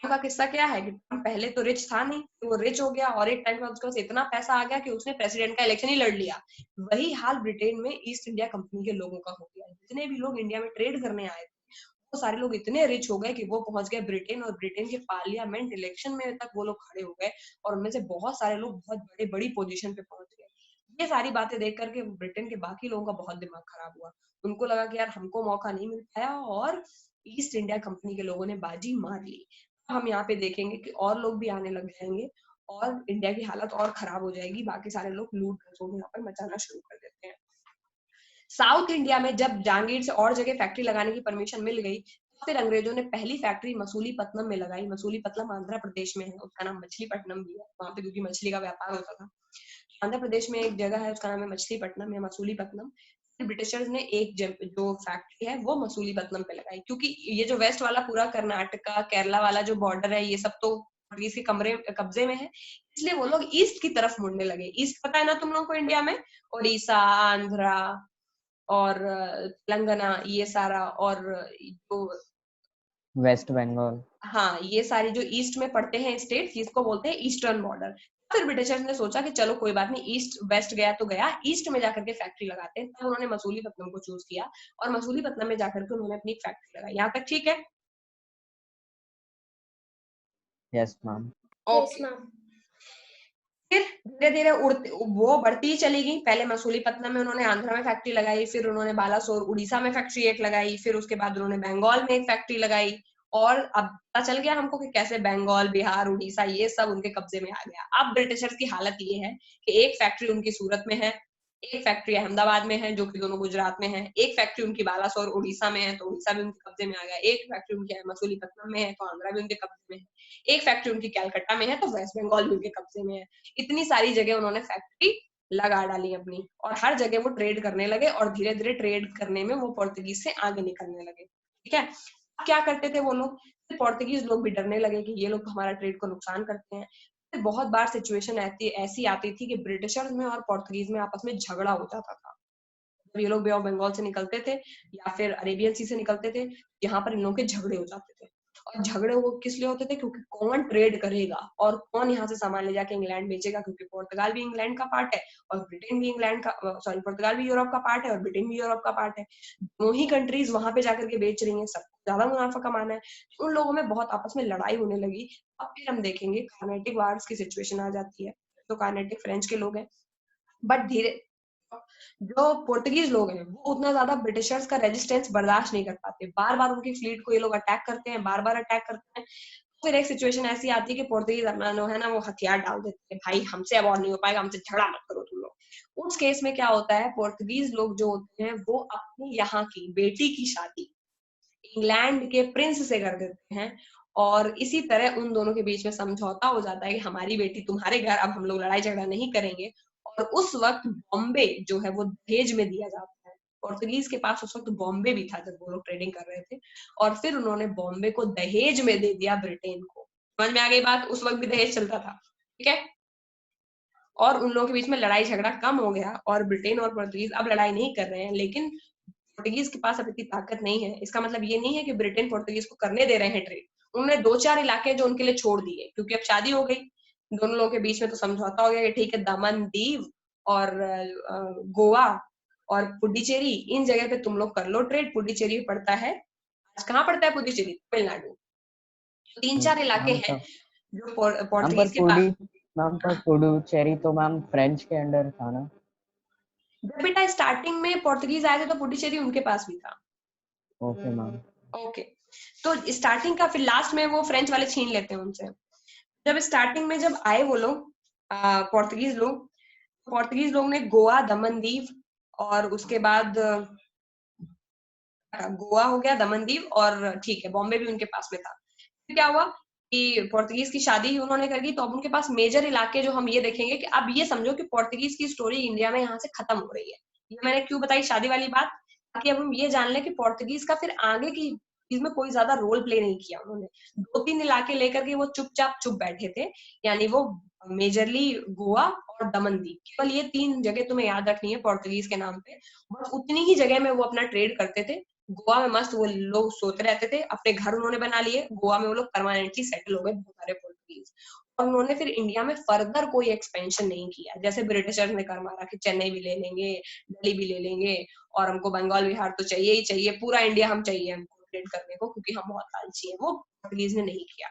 का किस्सा क्या है कि ट्रम्प पहले तो रिच था नहीं, तो वो रिच हो गया और एक टाइम में उसके पास इतना पैसा आ गया कि उसने प्रेसिडेंट का इलेक्शन ही लड़ लिया। वही हाल ब्रिटेन में ईस्ट इंडिया कंपनी के लोगों का हो गया। जितने भी लोग इंडिया में ट्रेड करने आए थे वो सारे लोग इतने रिच हो गए कि वो पहुंच गए ब्रिटेन, और ब्रिटेन के पार्लियामेंट इलेक्शन में तक वो लोग खड़े हो गए, और उनमें से बहुत सारे लोग बहुत बड़े बड़ी पोजीशन पे पहुंच गए। ये सारी बातें देख करके ब्रिटेन के बाकी लोगों का बहुत दिमाग खराब हुआ। उनको लगा कि यार हमको मौका नहीं मिल पाया, और ईस्ट इंडिया कंपनी के लोगों ने बाजी मार ली। हम यहाँ पे देखेंगे कि और लोग भी आने लग जाएंगे और इंडिया की हालत और खराब हो जाएगी। बाकी सारे लोग लूट खसोट यहाँ पर मचाना शुरू कर देते हैं। साउथ इंडिया में जब जहांगीर से और जगह फैक्ट्री लगाने की परमिशन मिल गई, फिर अंग्रेजों ने पहली फैक्ट्री मसूलीपट्टनम में लगाई। मसूलीपट्टनम आंध्र प्रदेश में है, उसका नाम मछलीपट्टनम भी है वहां पे, क्योंकि मछली का व्यापार होता था। आंध्र प्रदेश में एक जगह है, उसका नाम है मछलीपट्टनम या मसूलीपट्टनम। ब्रिटिशर्स ने जो फैक्ट्री है वो मसूलीपट्टनम पे लगाई, क्योंकि ये जो वेस्ट वाला पूरा कर्नाटका केरला वाला जो बॉर्डर है ये सब तो पुर्तगीज के कब्जे में है, इसलिए वो लोग ईस्ट की तरफ मुड़ने लगे। ईस्ट पता है ना तुम लोगों को इंडिया में? उड़ीसा, आंध्रा और तेलंगाना, ये सारा, और जो वेस्ट बंगाल। हाँ, ये सारी जो ईस्ट में पड़ते हैं स्टेट्स, इसको बोलते हैं ईस्टर्न बॉर्डर। फिर ब्रिटिशर्स ने सोचा कि चलो कोई बात नहीं, ईस्ट वेस्ट गया तो गया, ईस्ट में जाकर के फैक्ट्री लगाते हैं। तब उन्होंने मसूलीपट्टनम को चूज किया और मसूलीपट्टनम में जाकर के उन्होंने अपनी फैक्ट्री लगाई। यहाँ तक ठीक है? Yes ma'am. Yes okay. Ma'am. फिर धीरे धीरे उड़ती वो बढ़ती ही चली गई। पहले मसूलीपट्टनम में उन्होंने आंध्रा में फैक्ट्री लगाई, फिर उन्होंने बालासोर उड़ीसा में फैक्ट्री एक लगाई, फिर उसके बाद उन्होंने बंगाल में एक फैक्ट्री लगाई। और अब पता चल गया हमको कि कैसे बंगाल, बिहार, उड़ीसा ये सब उनके कब्जे में आ गया। अब ब्रिटिशर्स की हालत ये है कि एक फैक्ट्री उनकी सूरत में है, एक फैक्ट्री अहमदाबाद में है, जो कि दोनों गुजरात में है, एक फैक्ट्री उनकी बालासोर उड़ीसा में है, तो उड़ीसा भी उनके कब्जे में आ गया, एक फैक्ट्री उनकी मसूलीपट्टनम में है, तो आंध्रा भी उनके कब्जे में है, एक फैक्ट्री उनकी कैलकाटा में है, तो वेस्ट बंगाल भी उनके कब्जे में है। इतनी सारी जगह उन्होंने फैक्ट्री लगा डाली अपनी, और हर जगह वो ट्रेड करने लगे, और धीरे धीरे ट्रेड करने में वो पोर्तुगीज से आगे निकलने लगे। ठीक है, क्या करते थे वो लोग? पोर्तुगीज लोग भी डरने लगे कि ये लोग हमारा ट्रेड को नुकसान करते हैं। फिर बहुत बार सिचुएशन ऐसी आती थी कि ब्रिटिशर्स में और पोर्तुगीज में आपस में झगड़ा हो जाता था। जब ये लोग बे ऑफ बंगाल से निकलते थे या फिर अरेबियन सी से निकलते थे, यहाँ पर इन लोगों के झगड़े हो जाते थे। और झगड़े वो किस लिए होते थे, क्योंकि कौन ट्रेड करेगा और कौन यहाँ से सामान ले जाके इंग्लैंड बेचेगा, क्योंकि पुर्तगाल भी इंग्लैंड का पार्ट है और ब्रिटेन भी इंग्लैंड का, सॉरी, पुर्तगाल भी यूरोप का पार्ट है और ब्रिटेन भी यूरोप का पार्ट है। दोनों ही कंट्रीज वहां पे जाकर के बेच रही हैं, सबको ज्यादा मुनाफा कमाना है। उन लोगों में बहुत आपस में लड़ाई होने लगी। अब फिर हम देखेंगे कार्नेटिक वार्स की सिचुएशन आ जाती है। तो कार्नेटिक फ्रेंच के लोग हैं, बट धीरे जो पोर्तुगीज लोग हैं वो उतना ज्यादा ब्रिटिशर्स का रेजिस्टेंस बर्दाश्त नहीं कर पाते, बार बार उनकी फ्लीट को ये लोग अटैक करते हैं, बार बार अटैक करते हैं। फिर एक सिचुएशन ऐसी आती है कि पोर्तुगीज अपना जो है ना वो हथियार डाल देते हैं, भाई हमसे अब और नहीं हो पाएगा, हमसे झगड़ा मत करो तुम लोग। उस केस में क्या होता है, पोर्तुगीज लोग जो होते हैं वो अपनी यहाँ की बेटी की शादी इंग्लैंड के प्रिंस से कर देते हैं, और इसी तरह उन दोनों के बीच में समझौता हो जाता है कि हमारी बेटी तुम्हारे घर, अब हम लोग लड़ाई झगड़ा नहीं करेंगे। और उस वक्त बॉम्बे जो है वो दहेज में दिया जाता है। पोर्तुगीज के पास उस वक्त बॉम्बे भी था जब वो लोग ट्रेडिंग कर रहे थे, और फिर उन्होंने बॉम्बे को दहेज में दे दिया ब्रिटेन को। समझ में आ गई बात? उस वक्त भी दहेज चलता था, ठीक है। और उन लोगों के बीच में लड़ाई झगड़ा कम हो गया और ब्रिटेन और पोर्तुगीज अब लड़ाई नहीं कर रहे हैं, लेकिन पोर्तुगीज के पास अब इतनी ताकत नहीं है। इसका मतलब ये नहीं है कि ब्रिटेन पोर्तुगीज को करने दे रहे हैं ट्रेड। उन्होंने 2-4 इलाके जो उनके लिए छोड़ दिए, क्योंकि अब शादी हो गई दोनों लोगों के बीच में, तो समझौता हो गया कि ठीक है, दमन दीव और गोवा और पुडुचेरी, इन जगह पे तुम लोग कर लो ट्रेड। पुडुचेरी पड़ता है, आज कहाँ पड़ता है पुडुचेरी? तमिलनाडु। 3-4 इलाके मैम हैं तो जो मैम पर पोर्तुगीज के पास। पुडुचेरी तो मैम फ्रेंच के अंडर था ना? जब बेटा स्टार्टिंग में पोर्तुगीज आए थे तो पुडुचेरी उनके पास भी था। Okay ma'am. ओके, तो स्टार्टिंग का, फिर लास्ट में वो फ्रेंच वाले छीन लेते हैं उनसे। जब स्टार्टिंग में जब आए वो लोग पोर्तुगीज लोग ने गोवा, दमन दीव, और उसके बाद गोवा हो गया, दमन दीव, और ठीक है बॉम्बे भी उनके पास में था। फिर क्या हुआ कि पोर्तुगीज की शादी ही उन्होंने कर दी, तो अब उनके पास मेजर इलाके जो हम ये देखेंगे कि अब ये समझो कि पोर्तुगीज की स्टोरी इंडिया में यहाँ से खत्म हो रही है। ये मैंने क्यों बताई शादी वाली बात, ताकि अब हम ये जान लें कि पोर्तुगीज का फिर आगे की चीज में कोई ज्यादा रोल प्ले नहीं किया उन्होंने। 2-3 इलाके लेकर के वो चुपचाप चुप बैठे थे, यानी वो मेजरली गोवा और दमन दीव, केवल ये 3 जगह तुम्हें याद रखनी है पोर्तुगीज के नाम पे। बस उतनी ही जगह में वो अपना ट्रेड करते थे। गोवा में मस्त वो लोग सोते रहते थे, अपने घर उन्होंने बना लिए गोवा में, वो लोग परमानेंटली सेटल हो गए बहुत सारे पोर्टुगीज। और उन्होंने फिर इंडिया में फर्दर कोई एक्सपेंशन नहीं किया, जैसे ब्रिटिशर्स ने कर मारा कि चेन्नई भी ले लेंगे, दिल्ली भी ले लेंगे, और हमको बंगाल बिहार तो चाहिए ही चाहिए, पूरा इंडिया हम चाहिए हमको ट्रेड करने को, क्योंकि हम बहुत लालची हैं। वो पोर्टुगीज ने नहीं किया।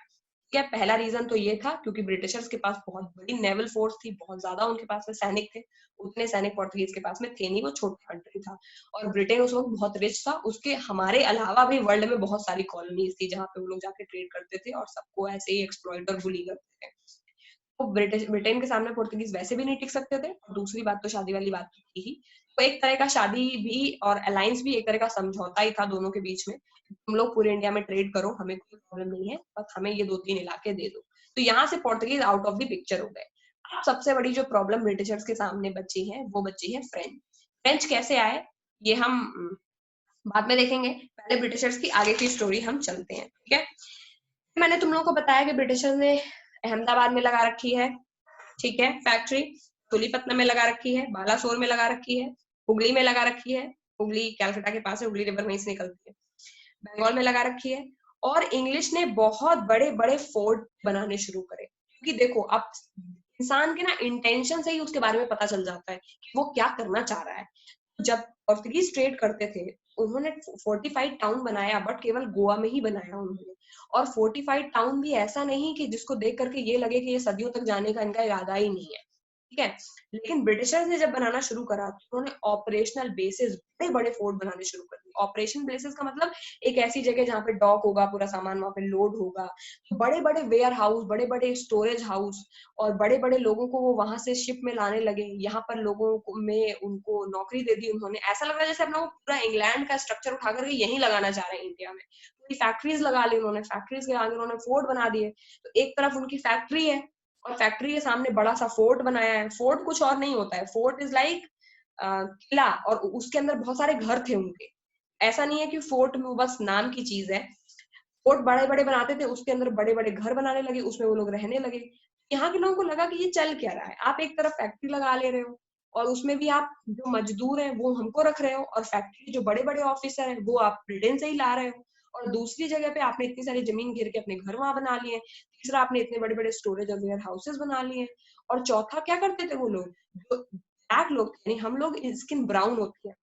क्या पहला रीजन तो ये था क्योंकि ब्रिटिशर्स के पास बहुत बड़ी नेवल फोर्स थी, बहुत ज्यादा उनके पास में सैनिक थे। उतने सैनिक पोर्टुगीज के पास में थे नहीं, वो छोटा कंट्री था। और ब्रिटेन उस वक्त बहुत रिच था, उसके हमारे अलावा भी वर्ल्ड में बहुत सारी कॉलोनीज थी जहाँ पे वो लोग जाके ट्रेड करते थे और सबको ऐसे ही एक्सप्लॉइट और बुली करते थे। तो ब्रिटेन के सामने पोर्तुगीज वैसे भी नहीं टिक सकते थे, और दूसरी बात तो शादी वाली बात थी ही। तो एक तरह का शादी भी और अलायंस भी एक तरह का समझौता ही था दोनों के बीच में। तुम लोग पूरे इंडिया में ट्रेड करो, हमें कोई प्रॉब्लम नहीं है, बस हमें ये 2-3 इलाके दे दो। तो यहाँ से Portuguese out of the picture हो गए। अब सबसे बड़ी जो प्रॉब्लम ब्रिटिशर्स के सामने बची है वो बची है फ्रेंच। फ्रेंच कैसे आए ये हम बाद में देखेंगे, पहले ब्रिटिशर्स की आगे की स्टोरी हम चलते हैं, ठीक है। मैंने तुम लोगों को बताया कि ब्रिटिशर्स ने अहमदाबाद में लगा रखी है, ठीक है, फैक्ट्री, तुलीपत्तनम में लगा रखी है, बालासोर में लगा रखी है, हुगली में लगा रखी है, हुगली कैलकाटा के पास है, हुगली रिवर वहीं से निकलती है, बंगाल में लगा रखी है। और इंग्लिश ने बहुत बड़े बड़े फोर्ट बनाने शुरू करे, क्योंकि देखो अब इंसान के ना इंटेंशन से ही उसके बारे में पता चल जाता है कि वो क्या करना चाह रहा है। जब पोर्तुगीज ट्रेड करते थे उन्होंने फोर्टिफाइड टाउन बनाया, बट केवल गोवा में ही बनाया उन्होंने। और फोर्टिफाइड टाउन भी ऐसा नहीं कि जिसको देख करके ये लगे कि ये सदियों तक जाने का इनका इरादा ही नहीं है, ठीक है। लेकिन ब्रिटिशर्स ने जब बनाना शुरू करा तो उन्होंने ऑपरेशनल बेसिस बड़े बड़े फोर्ट बनाने शुरू कर दिए। ऑपरेशन बेसिस का मतलब एक ऐसी जगह जहाँ पे डॉक होगा, पूरा सामान वहां पे लोड होगा, बड़े बड़े वेयर हाउस, बड़े बड़े स्टोरेज हाउस, और बड़े बड़े लोगों को वो वहां से शिप में लाने लगे। यहाँ पर लोगों को में उनको नौकरी दे दी उन्होंने। ऐसा लग रहा है जैसे अपना वो पूरा इंग्लैंड का स्ट्रक्चर उठा करके यहीं लगाना चाह रहे हैं इंडिया में। पूरी फैक्ट्रीज लगा ली उन्होंने, फैक्ट्रीज के आगे उन्होंने फोर्ट बना दिए। तो एक तरफ उनकी फैक्ट्री है और फैक्ट्री के सामने बड़ा सा फोर्ट बनाया है। फोर्ट कुछ और नहीं होता है, फोर्ट इज लाइक किला, और उसके अंदर बहुत सारे घर थे उनके। ऐसा नहीं है कि फोर्ट में बस नाम की चीज है। फोर्ट बड़े बड़े बनाते थे, उसके अंदर बड़े बड़े घर बनाने लगे, उसमें वो लोग रहने लगे। यहाँ के लोगों को लगा कि ये चल क्या रहा है, आप एक तरफ फैक्ट्री लगा ले रहे हो और उसमें भी आप जो मजदूर हैं वो हमको रख रहे हो, और फैक्ट्री जो बड़े बड़े ऑफिसर हैं वो आप ब्रिटेन से ही ला रहे हो, और दूसरी जगह पे आपने इतनी सारी जमीन घेर के अपने घर वहां बना लिए, तीसरा आपने इतने बड़े बड़े स्टोरेज और वेयर हाउसेस बना लिए, और चौथा क्या करते थे वो लोग, जो ब्लैक लोग यानी हम लोग स्किन ब्राउन होती है,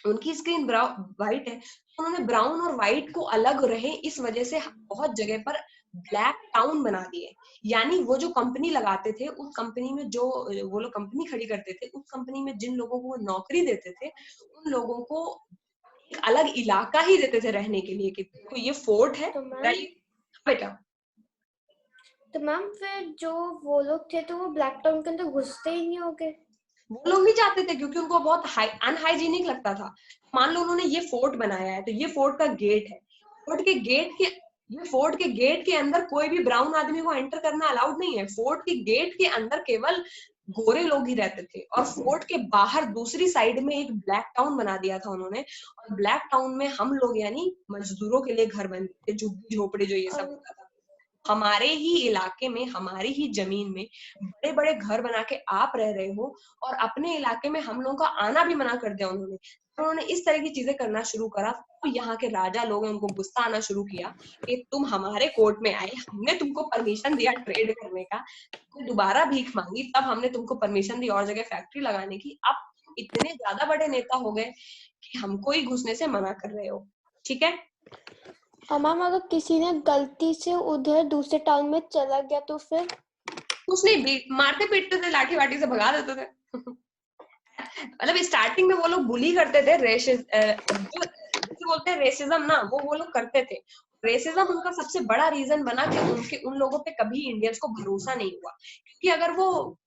उनकी स्किन व्हाइट है, तो उन्होंने ब्राउन और व्हाइट को अलग रहे इस वजह से बहुत जगह पर ब्लैक टाउन बना दिए। यानी वो जो कंपनी लगाते थे, उस कंपनी में जो वो लोग कंपनी खड़ी करते थे, उस कंपनी में जिन लोगों को वो नौकरी देते थे, उन लोगों को एक अलग इलाका ही देते थे रहने के लिए, कि देखो ये फोर्ट है तो मेरा, ये बेटा। तो मैम फिर जो वो लोग थे तो वो ब्लैक टाउन के अंदर घुसते ही नहीं होगे? वो लोग नहीं चाहते थे क्योंकि उनको बहुत अनहाइजीनिक लगता था। मान लो उन्होंने ये फोर्ट बनाया है, तो ये फोर्ट का गेट है, फोर्ट के गेट के ये फोर्ट के गेट के अंदर कोई भी ब्राउन आदमी को एंटर करना अलाउड नहीं है। फोर्ट के गेट के अंदर केवल गोरे लोग ही रहते थे, और फोर्ट के बाहर दूसरी साइड में एक ब्लैक टाउन बना दिया था उन्होंने, और ब्लैक टाउन में हम लोग यानी मजदूरों के लिए घर बनते थे, झुग्गी झोपड़ी जो ये सब होता था। हमारे ही इलाके में, हमारी ही जमीन में बड़े बड़े घर बना के आप रह रहे हो, और अपने इलाके में हम लोगों का आना भी मना कर दिया उन्होंने। उन्होंने इस तरह की चीजें करना शुरू करा, तो यहाँ के राजा लोग हैं, उनको गुस्सा आना शुरू किया कि तुम हमारे कोर्ट में आए, हमने तुमको परमिशन दिया ट्रेड करने का, तुमने दोबारा भीख मांगी, तब हमने तुमको परमिशन दी और जगह फैक्ट्री लगाने की, अब इतने ज्यादा बड़े नेता हो गए कि हमको ही घुसने से मना कर रहे हो। ठीक है, और मैम अगर किसी ने गलती से उधर दूसरे टाउन में चला गया तो फिर? कुछ नहीं, मारते पीटते थे, लाठी वाठी से भगा देते थे। मतलब स्टार्टिंग में वो लोग बुली करते थे, जो जैसे बोलते हैं रेसिज्म ना, वो लोग करते थे। रेसिज्म उनका सबसे बड़ा रीजन बना कि उन लोगों पे कभी इंडियंस को भरोसा नहीं हुआ, क्योंकि अगर वो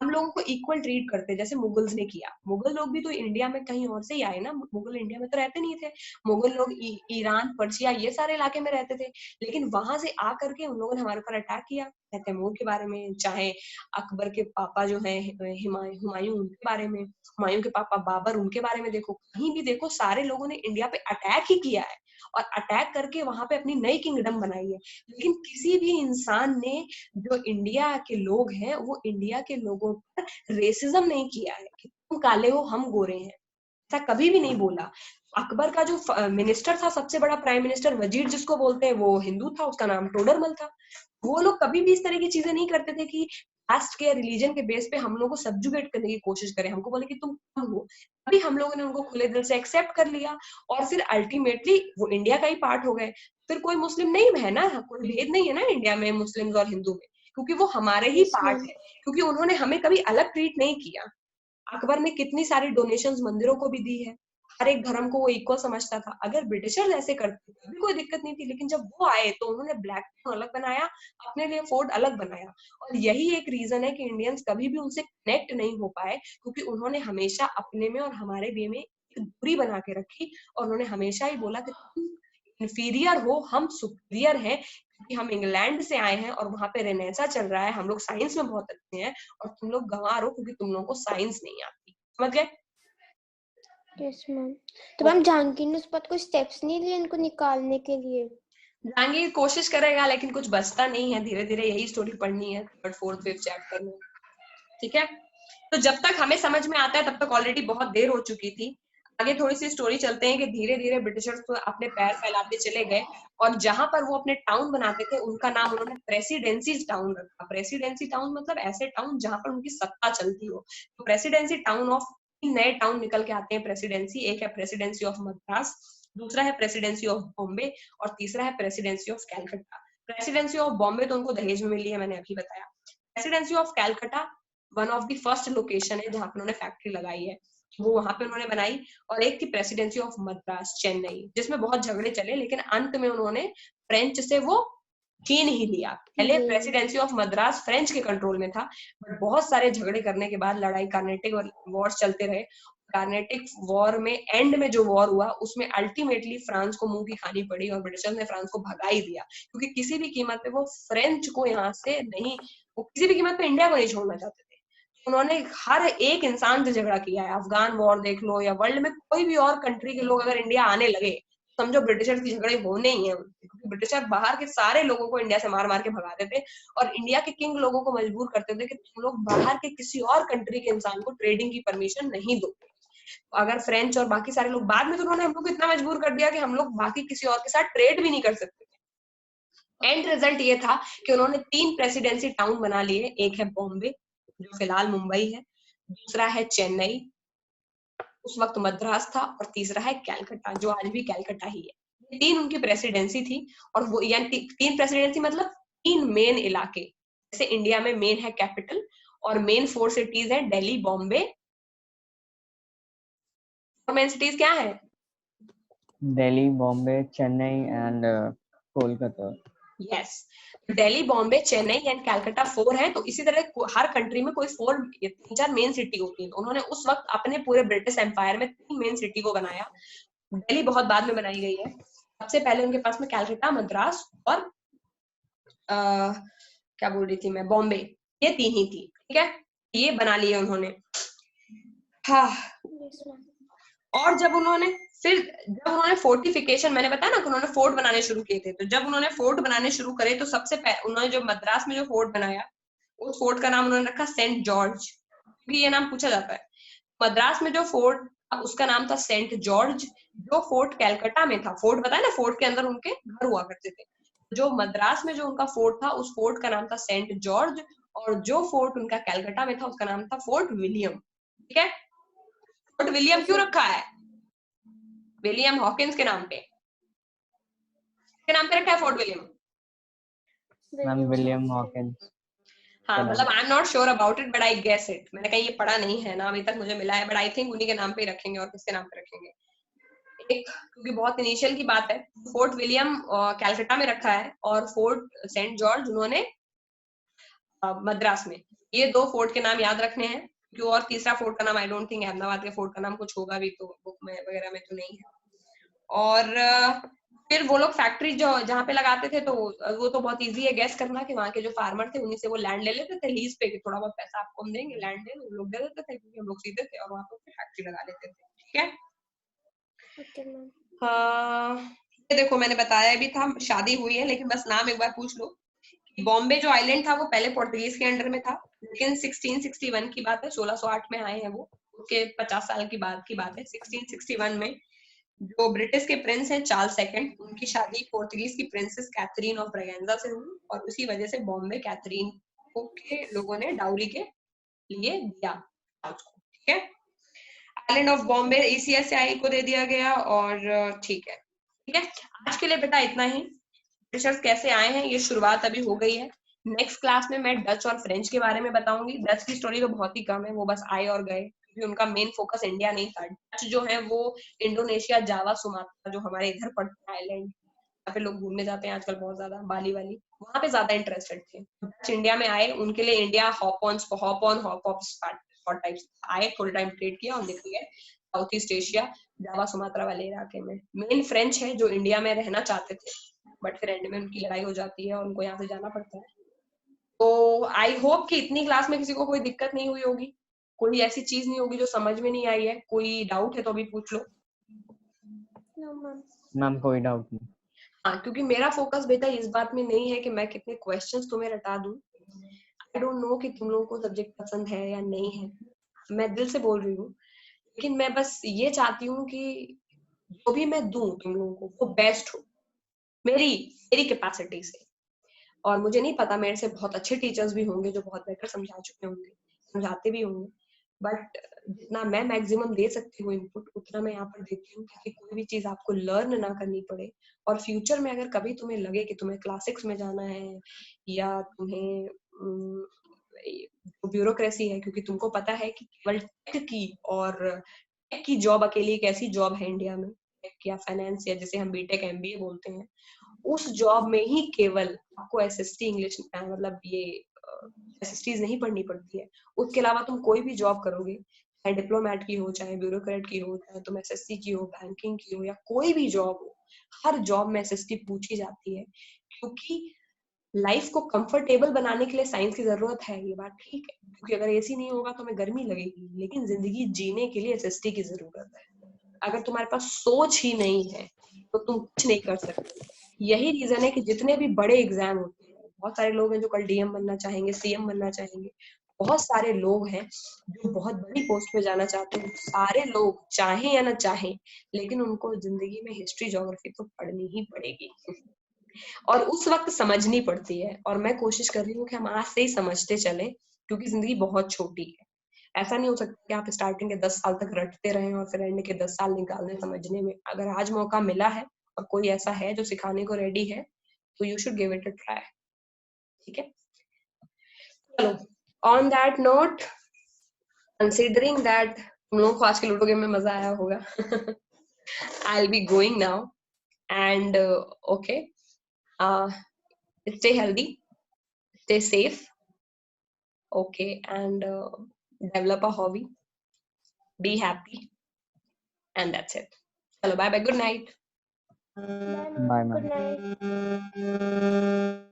हम लोगों को इक्वल ट्रीट करते जैसे मुगल्स ने किया। मुगल लोग भी तो इंडिया में कहीं और से ही आए ना, मुगल इंडिया में तो रहते नहीं थे। मुगल लोग ईरान, पर्शिया ये सारे इलाके में रहते थे, लेकिन वहां से आकर के उन लोगों ने हमारे ऊपर अटैक किया। तैमूर के बारे में, चाहे अकबर के पापा जो है हुमायूं, उनके बारे में, हुमायूं के पापा बाबर, उनके बारे में देखो, कहीं भी देखो सारे लोगों ने इंडिया पे अटैक ही किया है, और अटैक करके वहां पे अपनी नई किंगडम बनाई है। लेकिन किसी भी इंसान ने, जो इंडिया के लोग हैं, वो इंडिया के लोगों पर रेसिज्म नहीं किया है कि तुम काले हो हम गोरे हैं, ऐसा कभी भी नहीं बोला। अकबर का जो मिनिस्टर था, सबसे बड़ा प्राइम मिनिस्टर, वजीर जिसको बोलते हैं, वो हिंदू था, उसका नाम टोडरमल था। वो लोग कभी भी इस तरह की चीजें नहीं करते थे कि कास्ट के, रिलीजन के बेस पे हम लोग को सब्जुगेट करने की कोशिश करें, हमको बोले कि तुम कम हो। अभी हम लोगों ने उनको खुले दिल से एक्सेप्ट कर लिया, और फिर अल्टीमेटली वो इंडिया का ही पार्ट हो गए। फिर कोई मुस्लिम नहीं है ना, कोई भेद नहीं है ना इंडिया में मुस्लिम और हिंदू में, क्योंकि वो हमारे ही पार्ट है, क्योंकि उन्होंने हमें कभी अलग ट्रीट नहीं किया। अकबर ने कितनी सारी डोनेशंस मंदिरों को भी दी है, हर एक धर्म को वो इक्वल समझता था। अगर ब्रिटिशर्स ऐसे करते भी कोई दिक्कत नहीं थी, लेकिन जब वो आए तो उन्होंने ब्लैक टाउन अलग बनाया, अपने लिए फोर्ट अलग बनाया, और यही एक रीजन है कि इंडियंस कभी भी उनसे कनेक्ट नहीं हो पाए, क्योंकि उन्होंने हमेशा अपने में और हमारे बीच में एक दूरी बना के रखी, और उन्होंने हमेशा ही बोला कि तुम इंफीरियर हो, हम सुपीरियर हैं, क्योंकि हम इंग्लैंड से आए हैं और वहां पे रेनेसा चल रहा है, हम लोग साइंस में बहुत अच्छे हैं, और तुम लोग गंवार हो क्योंकि तुम लोगों को साइंस नहीं आती। समझ गए? Yes ma'am. तो मैम जहांगीर ने उस पर कोई स्टेप्स नहीं लिए इनको निकालने के लिए? जहांगीर कोशिश करेगा, लेकिन कुछ बचता नहीं है। धीरे धीरे यही स्टोरी पढ़नी है, थर्ड फोर्थ फिफ्थ चैप्टर में। ठीक है, तो जब तक हमें समझ में आता है तब तक ऑलरेडी बहुत देर हो चुकी थी। आगे थोड़ी सी स्टोरी चलते हैं कि धीरे धीरे ब्रिटिशर्स तो अपने पैर फैलाते चले गए, और जहां पर वो अपने टाउन बनाते थे उनका नाम उन्होंने प्रेसिडेंसी टाउन रखा। प्रेसिडेंसी टाउन मतलब ऐसे टाउन जहां पर उनकी सत्ता चलती हो। तो प्रेसिडेंसी टाउन ऑफ, नए टाउन निकल के आते हैं प्रेसिडेंसी। एक है प्रेसिडेंसी ऑफ मद्रास, दूसरा है प्रेसिडेंसी ऑफ बॉम्बे, और तीसरा है presidency of Calcutta. Presidency of Bombay तो उनको दहेज में मिली है, मैंने अभी बताया। Presidency of Calcutta one of the first location है जहां पर उन्होंने फैक्ट्री लगाई है, वो वहां पे उन्होंने बनाई। और एक थी प्रेसिडेंसी ऑफ मद्रास, चेन्नई, जिसमें बहुत झगड़े चले, लेकिन अंत में उन्होंने फ्रेंच से वो छीन ही लिया। पहले प्रेसिडेंसी ऑफ मद्रास फ्रेंच के कंट्रोल में था, बट बहुत सारे झगड़े करने के बाद लड़ाई, कार्नेटिक वॉर चलते रहे। कार्नेटिक वॉर में एंड में जो वॉर हुआ उसमें अल्टीमेटली फ्रांस को मुंह की खानी पड़ी, और ब्रिटिशर्स ने फ्रांस को भगा ही दिया, क्योंकि किसी भी कीमत पे वो फ्रेंच को यहाँ से नहीं, वो किसी भी कीमत पे इंडिया को नहीं छोड़ना चाहते थे। उन्होंने हर एक इंसान से झगड़ा किया है। अफगान वॉर देख लो, या वर्ल्ड में कोई भी और कंट्री के लोग अगर इंडिया आने लगे, समझो ब्रिटिशर्स की झगड़े होने ही है, क्योंकि ब्रिटिशर बाहर के सारे लोगों को इंडिया से मार मार के भगाते थे, और इंडिया के किंग लोगों को मजबूर करते थे कि तुम लोग बाहर के किसी और कंट्री के इंसान को ट्रेडिंग की परमिशन नहीं दो। अगर फ्रेंच और बाकी सारे लोग, बाद में तो उन्होंने हम लोग को इतना मजबूर कर दिया कि हम लोग बाकी किसी और के साथ ट्रेड भी नहीं कर सकते थे। एंड रिजल्ट ये था कि उन्होंने 3 प्रेसिडेंसी टाउन बना लिए, एक है बॉम्बे जो फिलहाल मुंबई है, दूसरा है चेन्नई, उस वक्त मद्रास था, और तीसरा है कैलकटा जो आज भी कैलकटा ही है। ये 3 उनकी प्रेसिडेंसी थी, और वो यानी 3 प्रेसिडेंसी मतलब 3 मेन इलाके, जैसे इंडिया में मेन है कैपिटल, और मेन 4 सिटीज है दिल्ली, बॉम्बे, और मेन सिटीज क्या है? Delhi, Bombay, Chennai and Kolkata. Yes, Delhi, Bombay, Chennai and Calcutta 4 है। तो इसी तरह हर कंट्री में कोई 3-4 मेन सिटी होती है। उन्होंने उस वक्त अपने पूरे ब्रिटिश एम्पायर में 3 मेन सिटी को बनाया। दिल्ली बहुत बाद में बनाई गई है, सबसे पहले उनके पास में कैलकाटा, मद्रास और क्या बोल रही थी मैं, बॉम्बे, ये 3 ही थी। ठीक है, ये बना लिए उन्होंने। हाँ, और जब उन्होंने फोर्टिफिकेशन, मैंने बताया ना कि उन्होंने फोर्ट बनाने शुरू किए थे, तो जब उन्होंने फोर्ट बनाने शुरू करे तो सबसे पहले उन्होंने जो मद्रास में जो फोर्ट बनाया, उस फोर्ट का नाम उन्होंने रखा सेंट जॉर्ज, क्योंकि ये नाम पूछा जाता है। मद्रास में जो फोर्ट था उसका नाम था सेंट जॉर्ज। जो फोर्ट कैलकाटा में था, फोर्ट बताया ना, फोर्ट के अंदर उनके घर हुआ करते थे, जो मद्रास में जो उनका फोर्ट था उस फोर्ट का नाम था सेंट जॉर्ज, और जो फोर्ट उनका कैलकाटा में था उसका नाम था फोर्ट विलियम। ठीक है, फोर्ट विलियम क्यों रखा है? विलियम हॉकिंस के नाम पे, रखा है fort William. Ma'am William Hawkins. हाँ, मतलब I am not sure about it but I guess it, मैंने कहीं ये पढ़ा नहीं है ना अभी तक मुझे मिला है, बट आई थिंक उन्हीं के नाम पे ही रखेंगे, और किसके नाम पे रखेंगे। एक, क्योंकि बहुत इनिशियल की बात है, फोर्ट विलियम कैलकाटा में रखा है, और फोर्ट सेंट जॉर्ज उन्होंने मद्रास में। ये 2 फोर्ट के नाम याद रखने हैं, जो और तीसरा फोर्ट का नाम आई डोंट थिंक अहमदाबाद के फोर्ट का नाम कुछ होगा भी, तो बुक में वगैरह में तो नहीं है। और फिर वो लोग फैक्ट्री जो जहाँ पे लगाते थे, तो वो तो बहुत इजी है गैस करना कि वहाँ के जो फार्मर थे उन्हीं से वो लैंड ले लेते थे लीज पे, कि थोड़ा बहुत पैसा आपको हम देंगे, लैंड दे दो, लोग दे देते थे, क्योंकि हम लोग सीधे थे, और वहाँ पे फैक्ट्री लगा लेते थे। ठीक है, हाँ, ये देखो मैंने बताया भी था, शादी हुई है, लेकिन बस नाम एक बार पूछ लो। बॉम्बे जो आइलैंड था वो पहले पोर्टुगीज के अंडर में था, लेकिन 1661 की बात है, 1608 में आए हैं वो, उसके 50 साल की बात है। 1661 में जो ब्रिटिश के प्रिंस हैं चार्ल्स सेकंड, उनकी शादी पोर्टुगीज की प्रिंसेस कैथरीन ऑफ ब्रगेंजा से हुई, और उसी वजह से बॉम्बे कैथरीन को के लोगों ने डाउरी के लिए दिया उसको। ठीक है, आइलैंड ऑफ बॉम्बे ECSI को दे दिया गया, और ठीक है, आज के लिए बेटा इतना ही। ब्रिटिशर्स कैसे आए हैं ये शुरुआत अभी हो गई है। नेक्स्ट क्लास में मैं डच और फ्रेंच के बारे में बताऊंगी। डच की स्टोरी तो बहुत ही कम है, वो बस आए और गए, क्योंकि उनका मेन फोकस इंडिया नहीं था। डच जो है वो इंडोनेशिया, जावा, सुमात्रा, जो हमारे इधर पड़ता है आइलैंड, यहाँ पे लोग घूमने जाते हैं आजकल बहुत ज्यादा, बाली वाली, वहां पे ज्यादा इंटरेस्टेड थे। डच इंडिया में आए, उनके लिए India hop on hop off spot types आए, थोड़ा टाइम ट्रेड किया और निकल गए साउथ ईस्ट एशिया, जावा, सुमात्रा वाले इलाके में। मेन फ्रेंच है जो इंडिया में रहना चाहते थे, बट फिर एंड में उनकी लड़ाई हो जाती है और उनको यहाँ से जाना पड़ता है। तो आई होप कि इतनी क्लास में किसी को कोई दिक्कत नहीं हुई होगी, कोई ऐसी चीज नहीं होगी जो समझ में नहीं आई है। कोई डाउट है तो अभी पूछ लो। मैम कोई डाउट नहीं। हाँ, क्योंकि मेरा फोकस बेटा इस बात में नहीं है कि मैं कितने क्वेश्चंस तुम्हें रटा दूं। आई डोंट नो कि तुम लोगों को सब्जेक्ट पसंद है या नहीं है, मैं दिल से बोल रही हूँ, लेकिन मैं बस ये चाहती हूँ कि जो भी मैं दूं तुम लोगों को वो बेस्ट हो, मेरी कैपेसिटी से। और मुझे नहीं पता, मेरे से बहुत अच्छे टीचर्स भी होंगे जो बहुत बेटर समझा चुके होंगे, समझाते भी होंगे, बट जितना मैं मैक्सिमम दे सकती हूँ इनपुट, उतना मैं यहाँ पर देती हूँ, ताकि कोई भी चीज आपको लर्न ना करनी पड़े। और फ्यूचर में अगर कभी तुम्हें लगे कि तुम्हें क्लास 6 में जाना है, या तुम्हें ब्यूरोक्रेसी है, क्योंकि तुमको पता है कि केवल टेक की और टेक की जॉब अकेली एक ऐसी जॉब है इंडिया में, टेक या फाइनेंस या जिसे हम बीटेक MBA बोलते हैं, उस जॉब में ही केवल आपको SST इंग्लिश मतलब ये SSTs नहीं पढ़नी पड़ती है। उसके अलावा तुम कोई भी जॉब करोगे, चाहे डिप्लोमेट की हो, चाहे ब्यूरोक्रेट की हो, चाहे तुम SSC की हो, बैंकिंग की हो, या कोई भी जॉब हो, हर जॉब में SST पूछी जाती है, क्योंकि लाइफ को कंफर्टेबल बनाने के लिए साइंस की जरूरत है, ये बात ठीक है, क्योंकि अगर AC नहीं होगा तो हमें गर्मी लगेगी, लेकिन जिंदगी जीने के लिए SST की जरूरत है। अगर तुम्हारे पास सोच ही नहीं है तो तुम कुछ नहीं कर सकते। यही रीजन है कि जितने भी बड़े एग्जाम होते हैं, बहुत सारे लोग हैं जो कल DM बनना चाहेंगे, CM बनना चाहेंगे, बहुत सारे लोग हैं जो बहुत बड़ी पोस्ट पे जाना चाहते हैं, सारे लोग चाहें या ना चाहें, लेकिन उनको जिंदगी में हिस्ट्री ज्योग्राफी तो पढ़नी ही पड़ेगी और उस वक्त समझनी पड़ती है। और मैं कोशिश कर रही हूँ कि हम आज से ही समझते चलें, क्योंकि जिंदगी बहुत छोटी है। ऐसा नहीं हो सकता कि आप स्टार्टिंग के 10 साल तक रटते रहें और फिर एंड के 10 साल निकाल दें समझने में। अगर आज मौका मिला है और कोई ऐसा है जो सिखाने को रेडी है, तो you should give it a try. ठीक है, चलो, on that note, considering that तुम लोगों को आज के लूडो गेम में मजा आया होगा, I will be going now and okay, stay healthy, stay safe, okay, and develop a hobby, be happy, and that's it. Hello, bye bye, good night. Bye, Good ma'am. night.